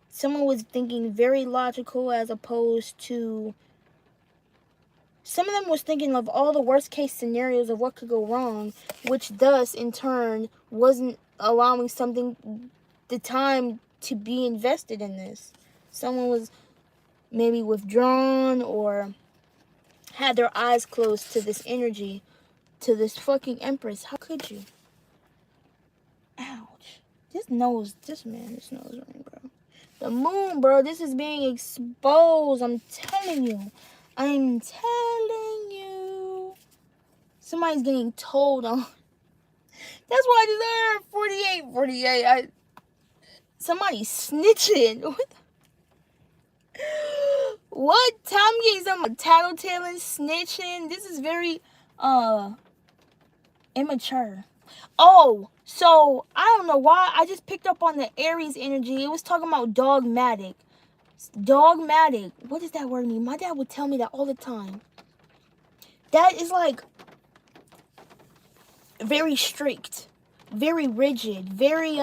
Someone was thinking very logical, as opposed to... Some of them was thinking of all the worst case scenarios of what could go wrong, which thus, in turn, wasn't allowing the time to be invested in this. Someone was maybe withdrawn or had their eyes closed to this energy, to this fucking Empress. How could you? Ouch. This nose ring, bro. The moon, bro. This is being exposed. I'm telling you. Somebody's getting told on. That's what I deserve. 48. Somebody's snitching. What? I'm getting some tattletaling, snitching. This is very immature. Oh, so I don't know why I just picked up on the Aries energy. It was talking about dogmatic. Dogmatic. What does that word mean? My dad would tell me that all the time. That is like very strict, very rigid, very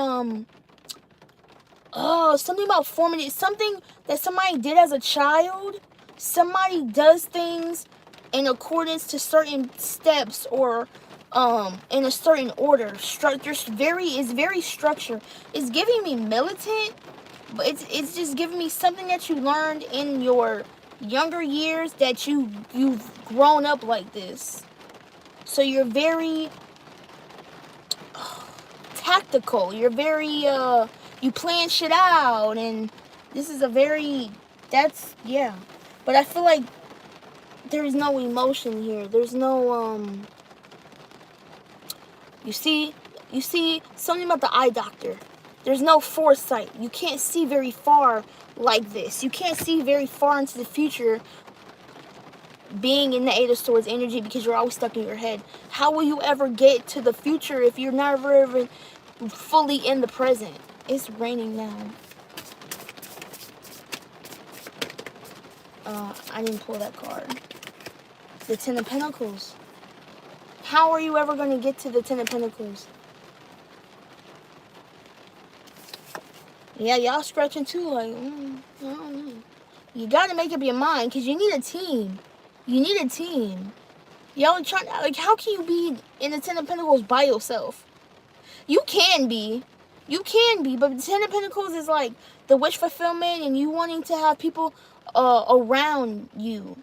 something about formative, something that somebody did as a child. Somebody does things in accordance to certain steps, or in a certain order. It's very structured. It's giving me militant, but it's just giving me something that you learned in your younger years, that you've grown up like this. So you're very tactical. You're very you plan shit out, and this is a very... yeah. But I feel like there's no emotion here. There's no you see, You see something about the eye doctor. There's no foresight. You can't see very far like this. You can't see very far into the future being in the Eight of Swords energy because you're always stuck in your head. How will you ever get to the future if you're never ever fully in the present? It's raining now. I didn't pull that card. The Ten of Pentacles. How are you ever going to get to the Ten of Pentacles? Yeah, y'all stretching too, like, I don't know. You got to make up your mind because you need a team. You need a team. Y'all trying, like, how can you be in the Ten of Pentacles by yourself? You can be, but the Ten of Pentacles is like the wish fulfillment and you wanting to have people around you.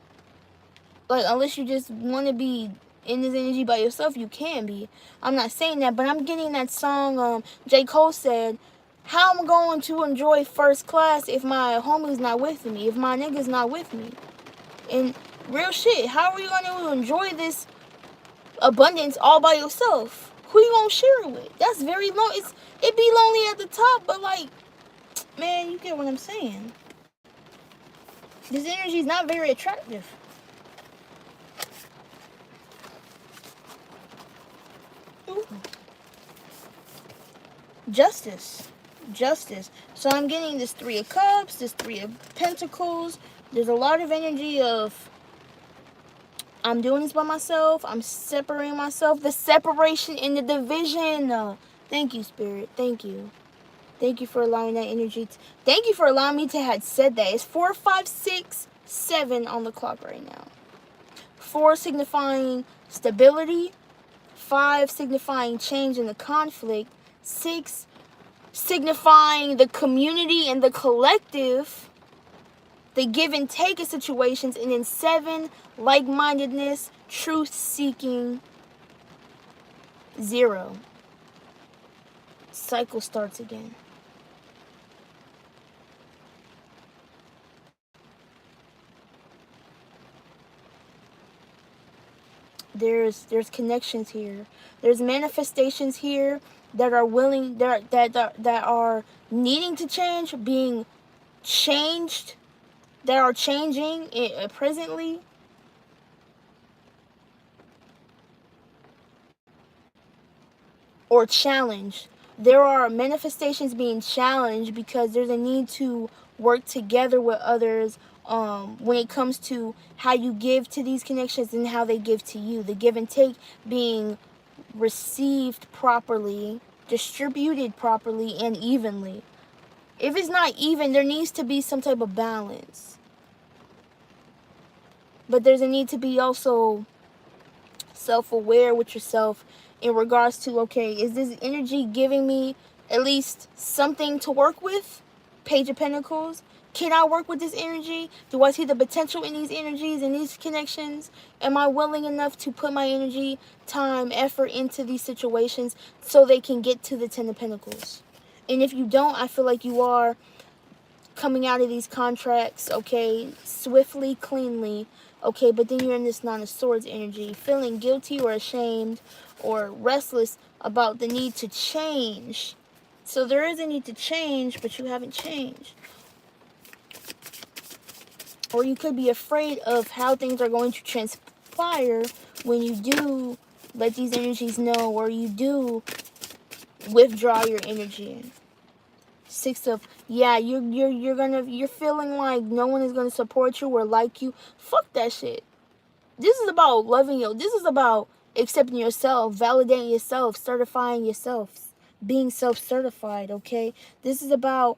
Like, unless you just want to be in this energy by yourself, you can be. I'm not saying that, but I'm getting that song J. Cole said, how am I going to enjoy first class if my homie's not with me, if my nigga's not with me? And real shit, how are you going to enjoy this abundance all by yourself? Who you gonna share it with? That's very long. It be lonely at the top, but like, man, you get what I'm saying. This energy is not very attractive. Ooh. Justice. So I'm getting this Three of Cups, this Three of Pentacles. There's a lot of energy of I'm doing this by myself. I'm separating myself. The separation in the division. Thank you, Spirit. Thank you. Thank you for allowing that energy. Thank you for allowing me to have said that. It's 4, 5, 6, 7 on the clock right now. 4 signifying stability. 5 signifying change in the conflict. 6 signifying the community and the collective. The give and take of situations. And then 7, like-mindedness, truth-seeking. 0. Cycle starts again. There's connections here. There's manifestations here that are willing, that are needing to change, being changed, that are changing presently. Or challenged. There are manifestations being challenged because there's a need to work together with others when it comes to how you give to these connections and how they give to you. The give and take being received properly, distributed properly, and evenly. If it's not even, there needs to be some type of balance. But there's a need to be also self-aware with yourself in regards to, okay, is this energy giving me at least something to work with? Page of Pentacles. Can I work with this energy? Do I see the potential in these energies and these connections? Am I willing enough to put my energy, time, effort into these situations so they can get to the Ten of Pentacles? And if you don't, I feel like you are coming out of these contracts, okay, swiftly, cleanly, okay, but then you're in this Nine of Swords energy, feeling guilty or ashamed or restless about the need to change. So there is a need to change, but you haven't changed. Or you could be afraid of how things are going to transpire when you do let these energies know, or you do withdraw your energy. 6 of, yeah, you're feeling like no one is gonna support you or like you. Fuck that shit. This is about loving you. This is about accepting yourself, validating yourself, certifying yourself, being self-certified. Okay, this is about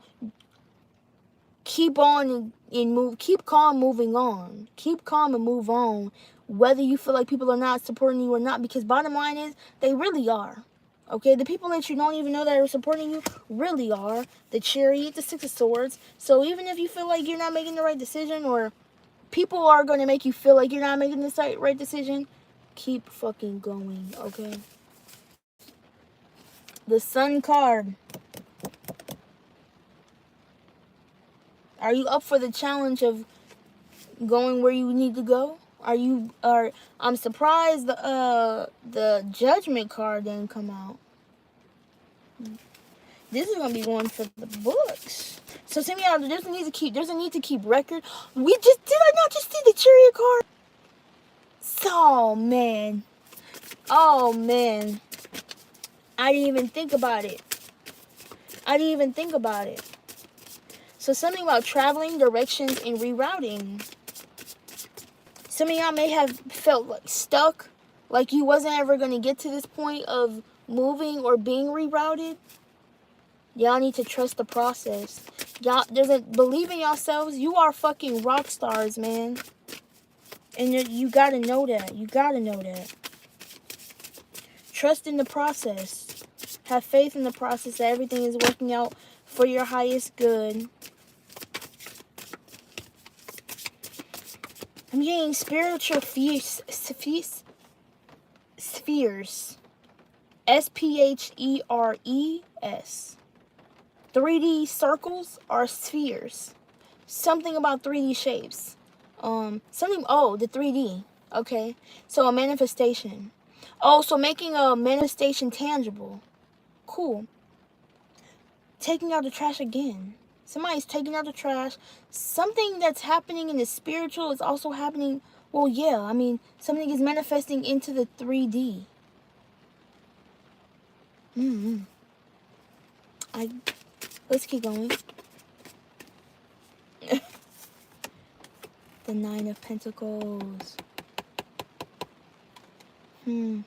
keep on and move, keep calm, moving on, keep calm and move on, whether you feel like people are not supporting you or not, because bottom line is they really are. Okay, the people that you don't even know that are supporting you really are. The Chariot, the Six of Swords. So even if you feel like you're not making the right decision, or people are going to make you feel like you're not making the right decision, keep fucking going, okay? The Sun card. Are you up for the challenge of going where you need to go? I'm surprised the Judgment card didn't come out. This is gonna be one for the books. So send me out. There's a need to keep record. Did I not just see the Chariot card? Oh man. Oh man. I didn't even think about it. So something about traveling, directions, and rerouting. Some of y'all may have felt like stuck, like you wasn't ever going to get to this point of moving or being rerouted. Y'all need to trust the process. Y'all believe in yourselves. You are fucking rock stars, man. And you gotta know that. Trust in the process. Have faith in the process that everything is working out for your highest good. I'm getting spiritual spheres. SPHERES. 3D circles are spheres. Something about 3D shapes. The 3D. Okay. So a manifestation. Oh, so making a manifestation tangible. Cool. Taking out the trash again. Somebody's taking out the trash. Something that's happening in the spiritual is also happening. Well, yeah. I mean, something is manifesting into the 3D. Let's keep going. The 9 of Pentacles. You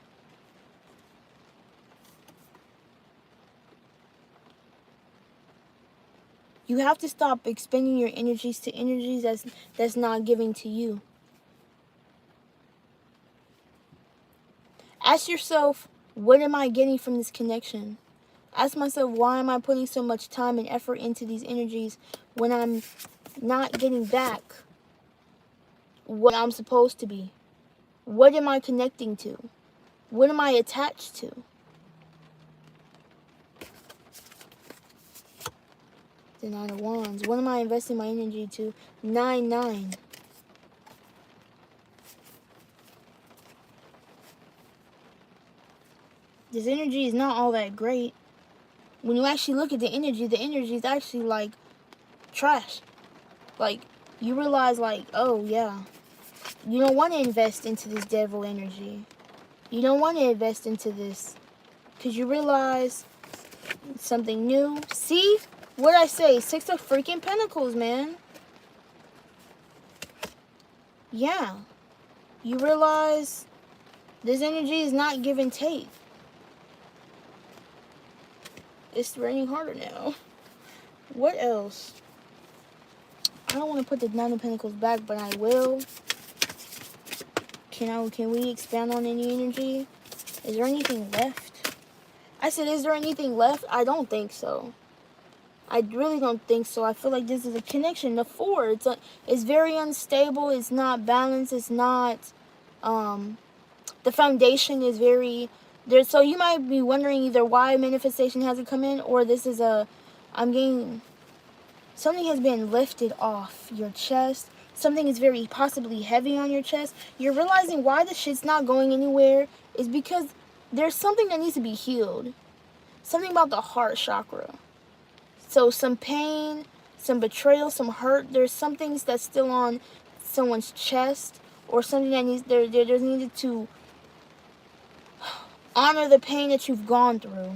have to stop expending your energies to energies that's not giving to you. Ask yourself, what am I getting from this connection? Ask myself, why am I putting so much time and effort into these energies when I'm not getting back what I'm supposed to be? What am I connecting to? What am I attached to? The 9 of Wands. What am I investing my energy to? 9-9. This energy is not all that great. When you actually look at the energy is actually like trash. Like, you realize like, oh yeah, you don't want to invest into this devil energy. You don't want to invest into this. Because you realize something new. See? What I say? 6 of freaking Pentacles, man. Yeah. You realize this energy is not give and take. It's raining harder now. What else? I don't want to put the 9 of Pentacles back, but I will. Can we expand on any energy? Is there anything left? I said, is there anything left? I don't think so. I really don't think so. I feel like this is a connection. The 4, it's very unstable. It's not balanced. It's not, the foundation is very, there. So you might be wondering either why manifestation hasn't come in, or this is I'm getting, something has been lifted off your chest. Something is very possibly heavy on your chest. You're realizing why the shit's not going anywhere is because there's something that needs to be healed. Something about the heart chakra. So some pain, some betrayal, some hurt. There's some things that's still on someone's chest, or something that needs, there's needed to honor the pain that you've gone through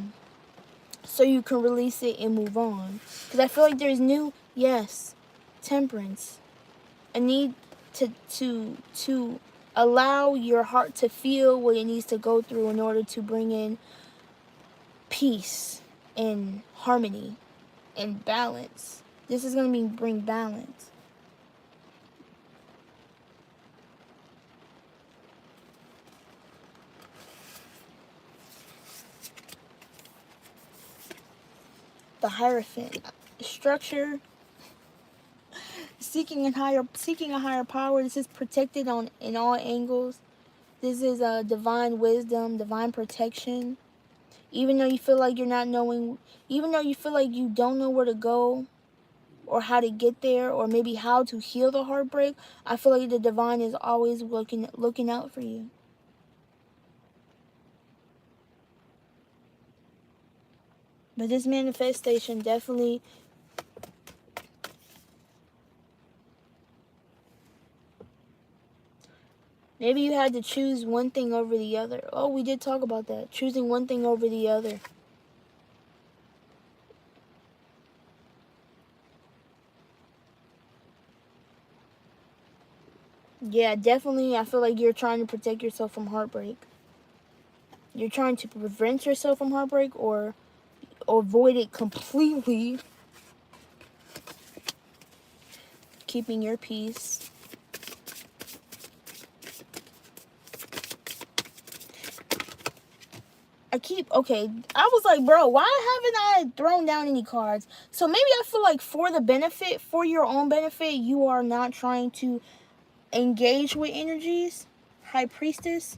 so you can release it and move on. Because I feel like there's temperance. A need to allow your heart to feel what it needs to go through in order to bring in peace and harmony and balance. This is going to bring balance. The Hierophant. Structure. Seeking a higher power. This is protected in all angles. This is a divine wisdom, divine protection. Even though you feel like you're not knowing, even though you feel like you don't know where to go or how to get there, or maybe how to heal the heartbreak, I feel like the divine is always looking out for you. But this manifestation definitely... Maybe you had to choose one thing over the other. Oh, we did talk about that. Choosing one thing over the other. Yeah, definitely. I feel like you're trying to protect yourself from heartbreak. You're trying to prevent yourself from heartbreak or avoid it completely. Keeping your peace. Okay, I was like, bro, why haven't I thrown down any cards? So maybe I feel like for your own benefit, you are not trying to engage with energies. High Priestess.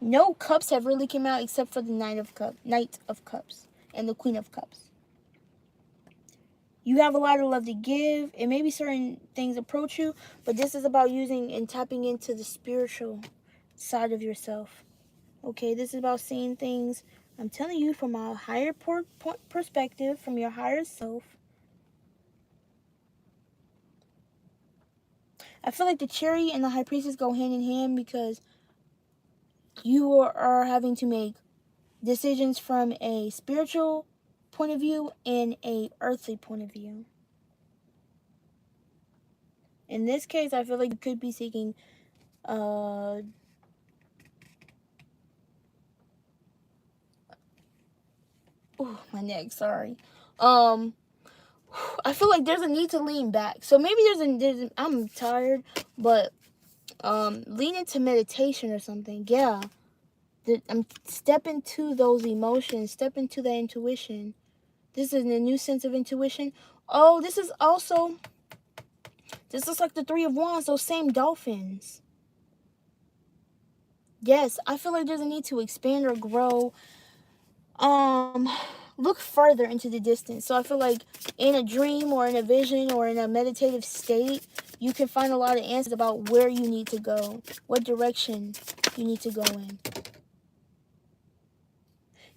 No cups have really come out except for the Knight of Cups and the Queen of Cups. You have a lot of love to give, and maybe certain things approach you, but this is about using and tapping into the spiritual side of yourself. Okay, this is about seeing things, I'm telling you, from a higher perspective, from your higher self. I feel like the Chariot and the High Priestess go hand in hand because you are having to make decisions from a spiritual point of view and a earthly point of view. In this case, I feel like you could be seeking my neck, sorry. I feel like there's a need to lean back. So maybe I'm tired, but lean into meditation or something. Yeah. Step into those emotions, step into that intuition. This is a new sense of intuition. Oh, this is like the Three of Wands, those same dolphins. Yes, I feel like there's a need to expand or grow. Look further into the distance. So I feel like in a dream or in a vision or in a meditative state, you can find a lot of answers about where you need to go, what direction you need to go in.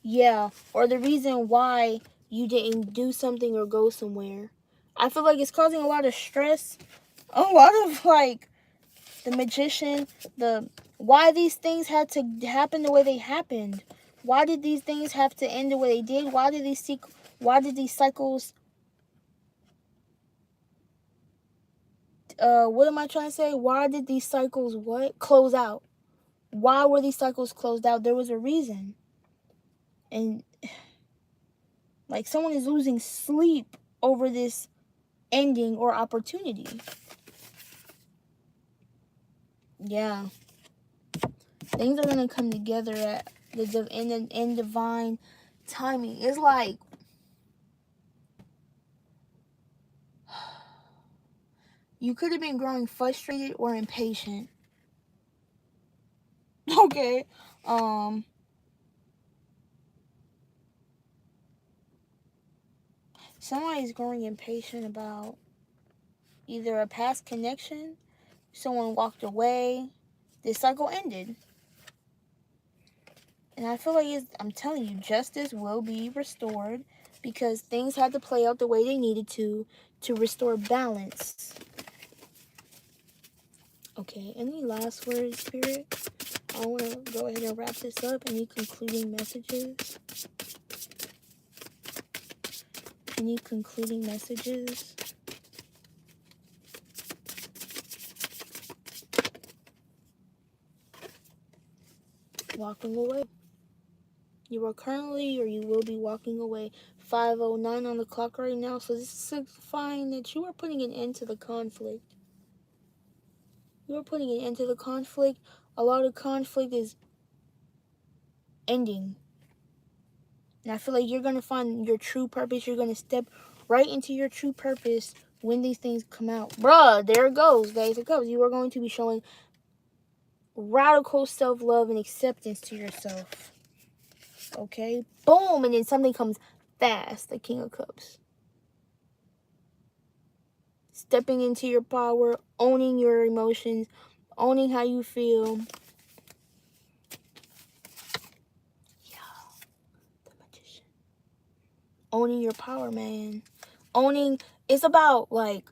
Yeah, or the reason why you didn't do something or go somewhere. I feel like it's causing a lot of stress. A lot of like the Magician, why these things had to happen the way they happened. Why did these things have to end the way they did? Why did these cycles what am I trying to say? Why did these cycles close out? Why were these cycles closed out? There was a reason. And like someone is losing sleep over this ending or opportunity. Yeah. Things are going to come together at in divine timing. It's like you could have been growing frustrated or impatient. Okay. Somebody's growing impatient about either a past connection, someone walked away, this cycle ended. And I feel like I'm telling you, justice will be restored because things had to play out the way they needed to restore balance. Okay, any last words, Spirit? I want to go ahead and wrap this up. Any concluding messages? Any concluding messages? Walking away. You are currently, or you will be walking away. 5:09 on the clock right now. So this is signifying that you are putting an end to the conflict. You are putting an end to the conflict. A lot of conflict is ending. And I feel like you're going to find your true purpose. You're going to step right into your true purpose when these things come out. Bruh, there it goes. There it goes. You are going to be showing radical self-love and acceptance to yourself. Okay? Boom! And then something comes fast. The King of Cups. Stepping into your power. Owning your emotions. Owning how you feel. Yeah. The Magician. owning your power, man. Owning, it's about, like,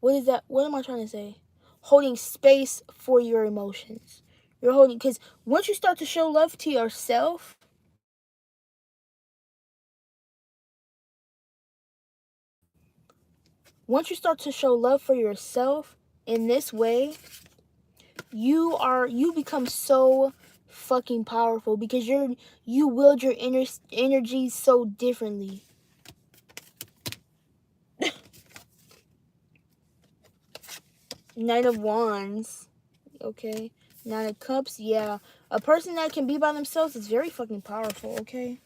what is that? What am I trying to say? Holding space for your emotions. You're holding, because once you start to show love to yourself, once you start to show love for yourself in this way, you become so fucking powerful, because you wield your energy so differently. Knight of Wands, okay? Nine of Cups, yeah. A person that can be by themselves is very fucking powerful, okay?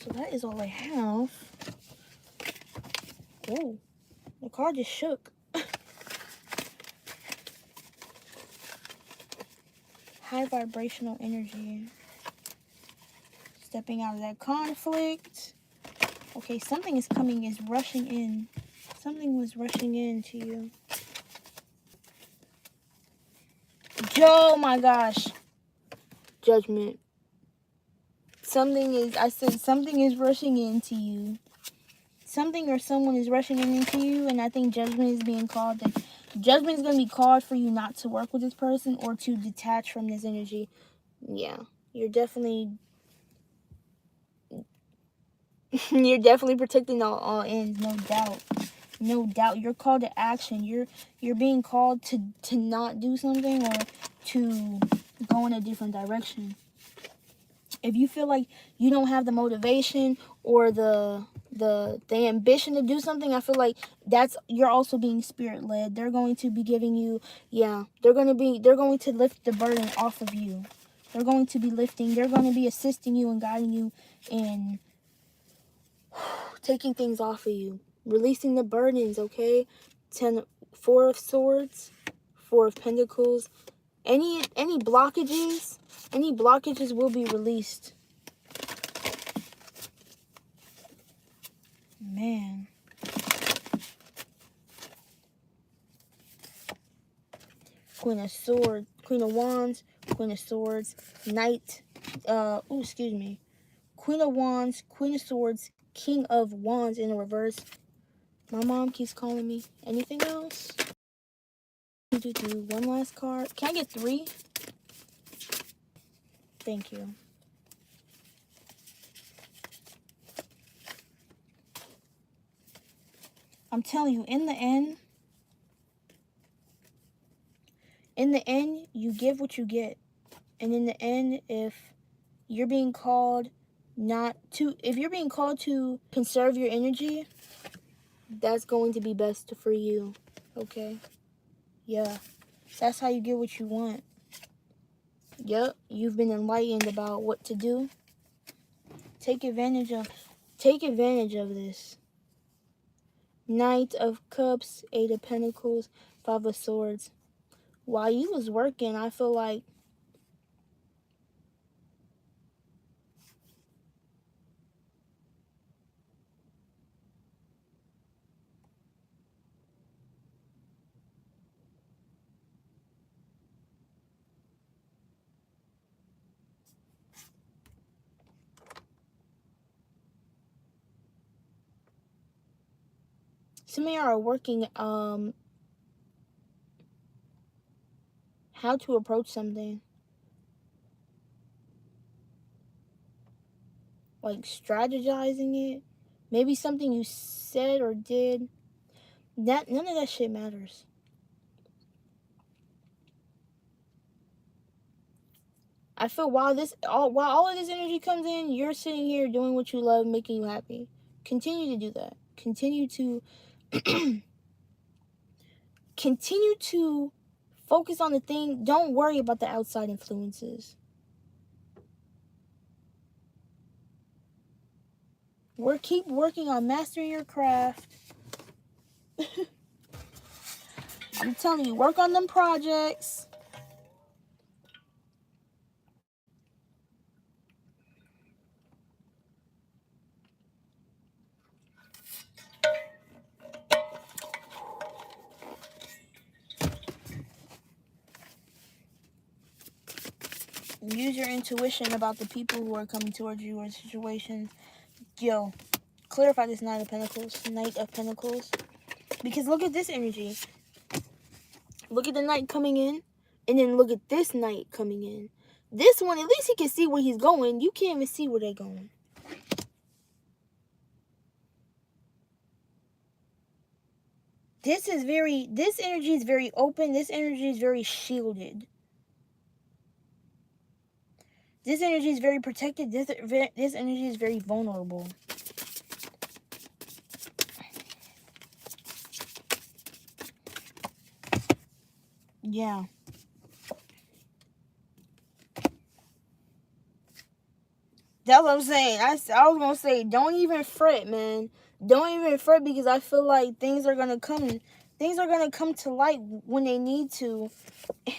So that is all I have. Oh, the card just shook. High vibrational energy. Stepping out of that conflict. Okay, something is coming, is rushing in. Something was rushing in to you. Oh my gosh. Judgment. Something is rushing into you. Something or someone is rushing into you, and I think judgment is being called. Judgment is going to be called for you not to work with this person or to detach from this energy. Yeah, you're definitely protecting all ends, no doubt. No doubt. You're called to action. You're being called to not do something, or to go in a different direction. If you feel like you don't have the motivation or the ambition to do something, I feel like you're also being spirit led. They're going to be giving you, they're going to lift the burden off of you. They're going to be assisting you and guiding you in taking things off of you, releasing the burdens, okay? 4 of Swords, 4 of Pentacles. Any blockages will be released. Man. Queen of Swords, Queen of Wands, Queen of Swords, Knight, Queen of Wands, Queen of Swords, King of Wands in the reverse. My mom keeps calling me. Anything else? One last card. Can I get 3? Thank you. I'm telling you, in the end, you give what you get. And in the end, if you're being called to conserve your energy, that's going to be best for you. Okay? Yeah. That's how you get what you want. Yep. You've been enlightened about what to do. Take advantage of this. Knight of Cups, 8 of Pentacles, 5 of Swords. While you was working, I feel like some of y'all are working how to approach something. Like strategizing it. Maybe something you said or did. None of that shit matters. I feel while all of this energy comes in, you're sitting here doing what you love, making you happy. Continue to do that. Continue to focus on the thing. Don't worry about the outside influences. Keep working on mastering your craft. I'm telling you, work on them projects. use your intuition about the people who are coming towards you or situations. Yo, clarify this Knight of Pentacles. Because look at this energy. Look at the Knight coming in, and then look at this Knight coming in. This one, at least he can see where he's going. You can't even see where they're going. This energy is very open. This energy is very shielded. This energy is very protected. This energy is very vulnerable. Yeah. That's what I'm saying. I was going to say, don't even fret, man. Don't even fret, because I feel like things are going to come. Things are going to come to light when they need to.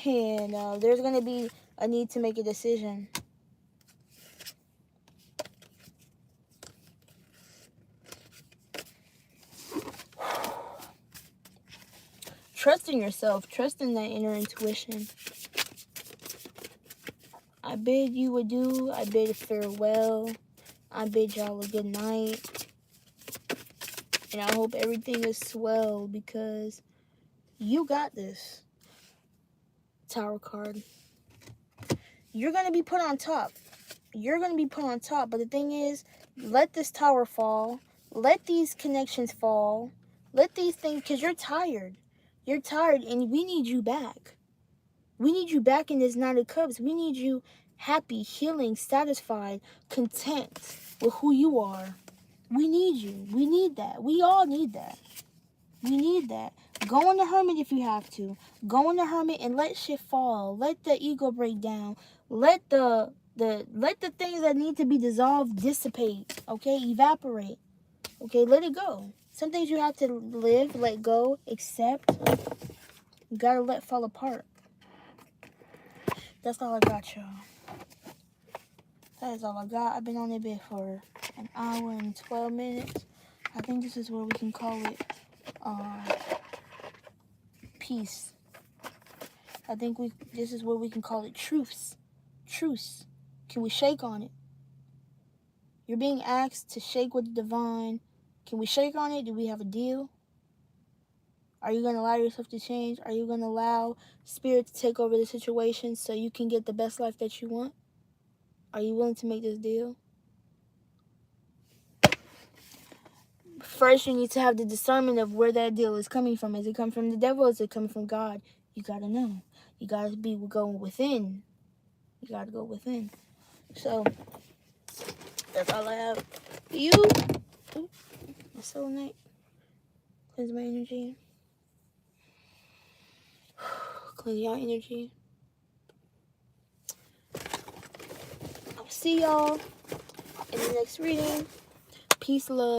And there's going to be a need to make a decision. Trust in yourself. Trust in that inner intuition. I bid you adieu. I bid farewell. I bid y'all a good night. And I hope everything is swell, because you got this. Tower card. You're going to be put on top. You're going to be put on top. But the thing is, let this tower fall. Let these connections fall. Let these things, because you're tired. You're tired, and we need you back. We need you back in this Knight of Cups. We need you happy, healing, satisfied, content with who you are. We need you. We need that. We all need that. We need that. Go in the Hermit if you have to. Go in the Hermit and let shit fall. Let the ego break down. Let the things that need to be dissolved dissipate. Okay? Evaporate. Okay? Let it go. Some things you have to live, let go, accept. You gotta let fall apart. That's all I got, y'all. That is all I got. I've been on it for an hour and 12 minutes. I think this is where we can call it peace. I think this is where we can call it truce. Truce. Can we shake on it? You're being asked to shake with the divine. Can we shake on it? Do we have a deal? Are you going to allow yourself to change? Are you going to allow spirit to take over the situation so you can get the best life that you want? Are you willing to make this deal? First, you need to have the discernment of where that deal is coming from. Is it coming from the devil? Is it coming from God? You got to know. You got to be going within. You got to go within. So, that's all I have. You. Ooh, my soul night. Cleanse my energy. Cleanse your energy. I'll see y'all in the next reading. Peace, love.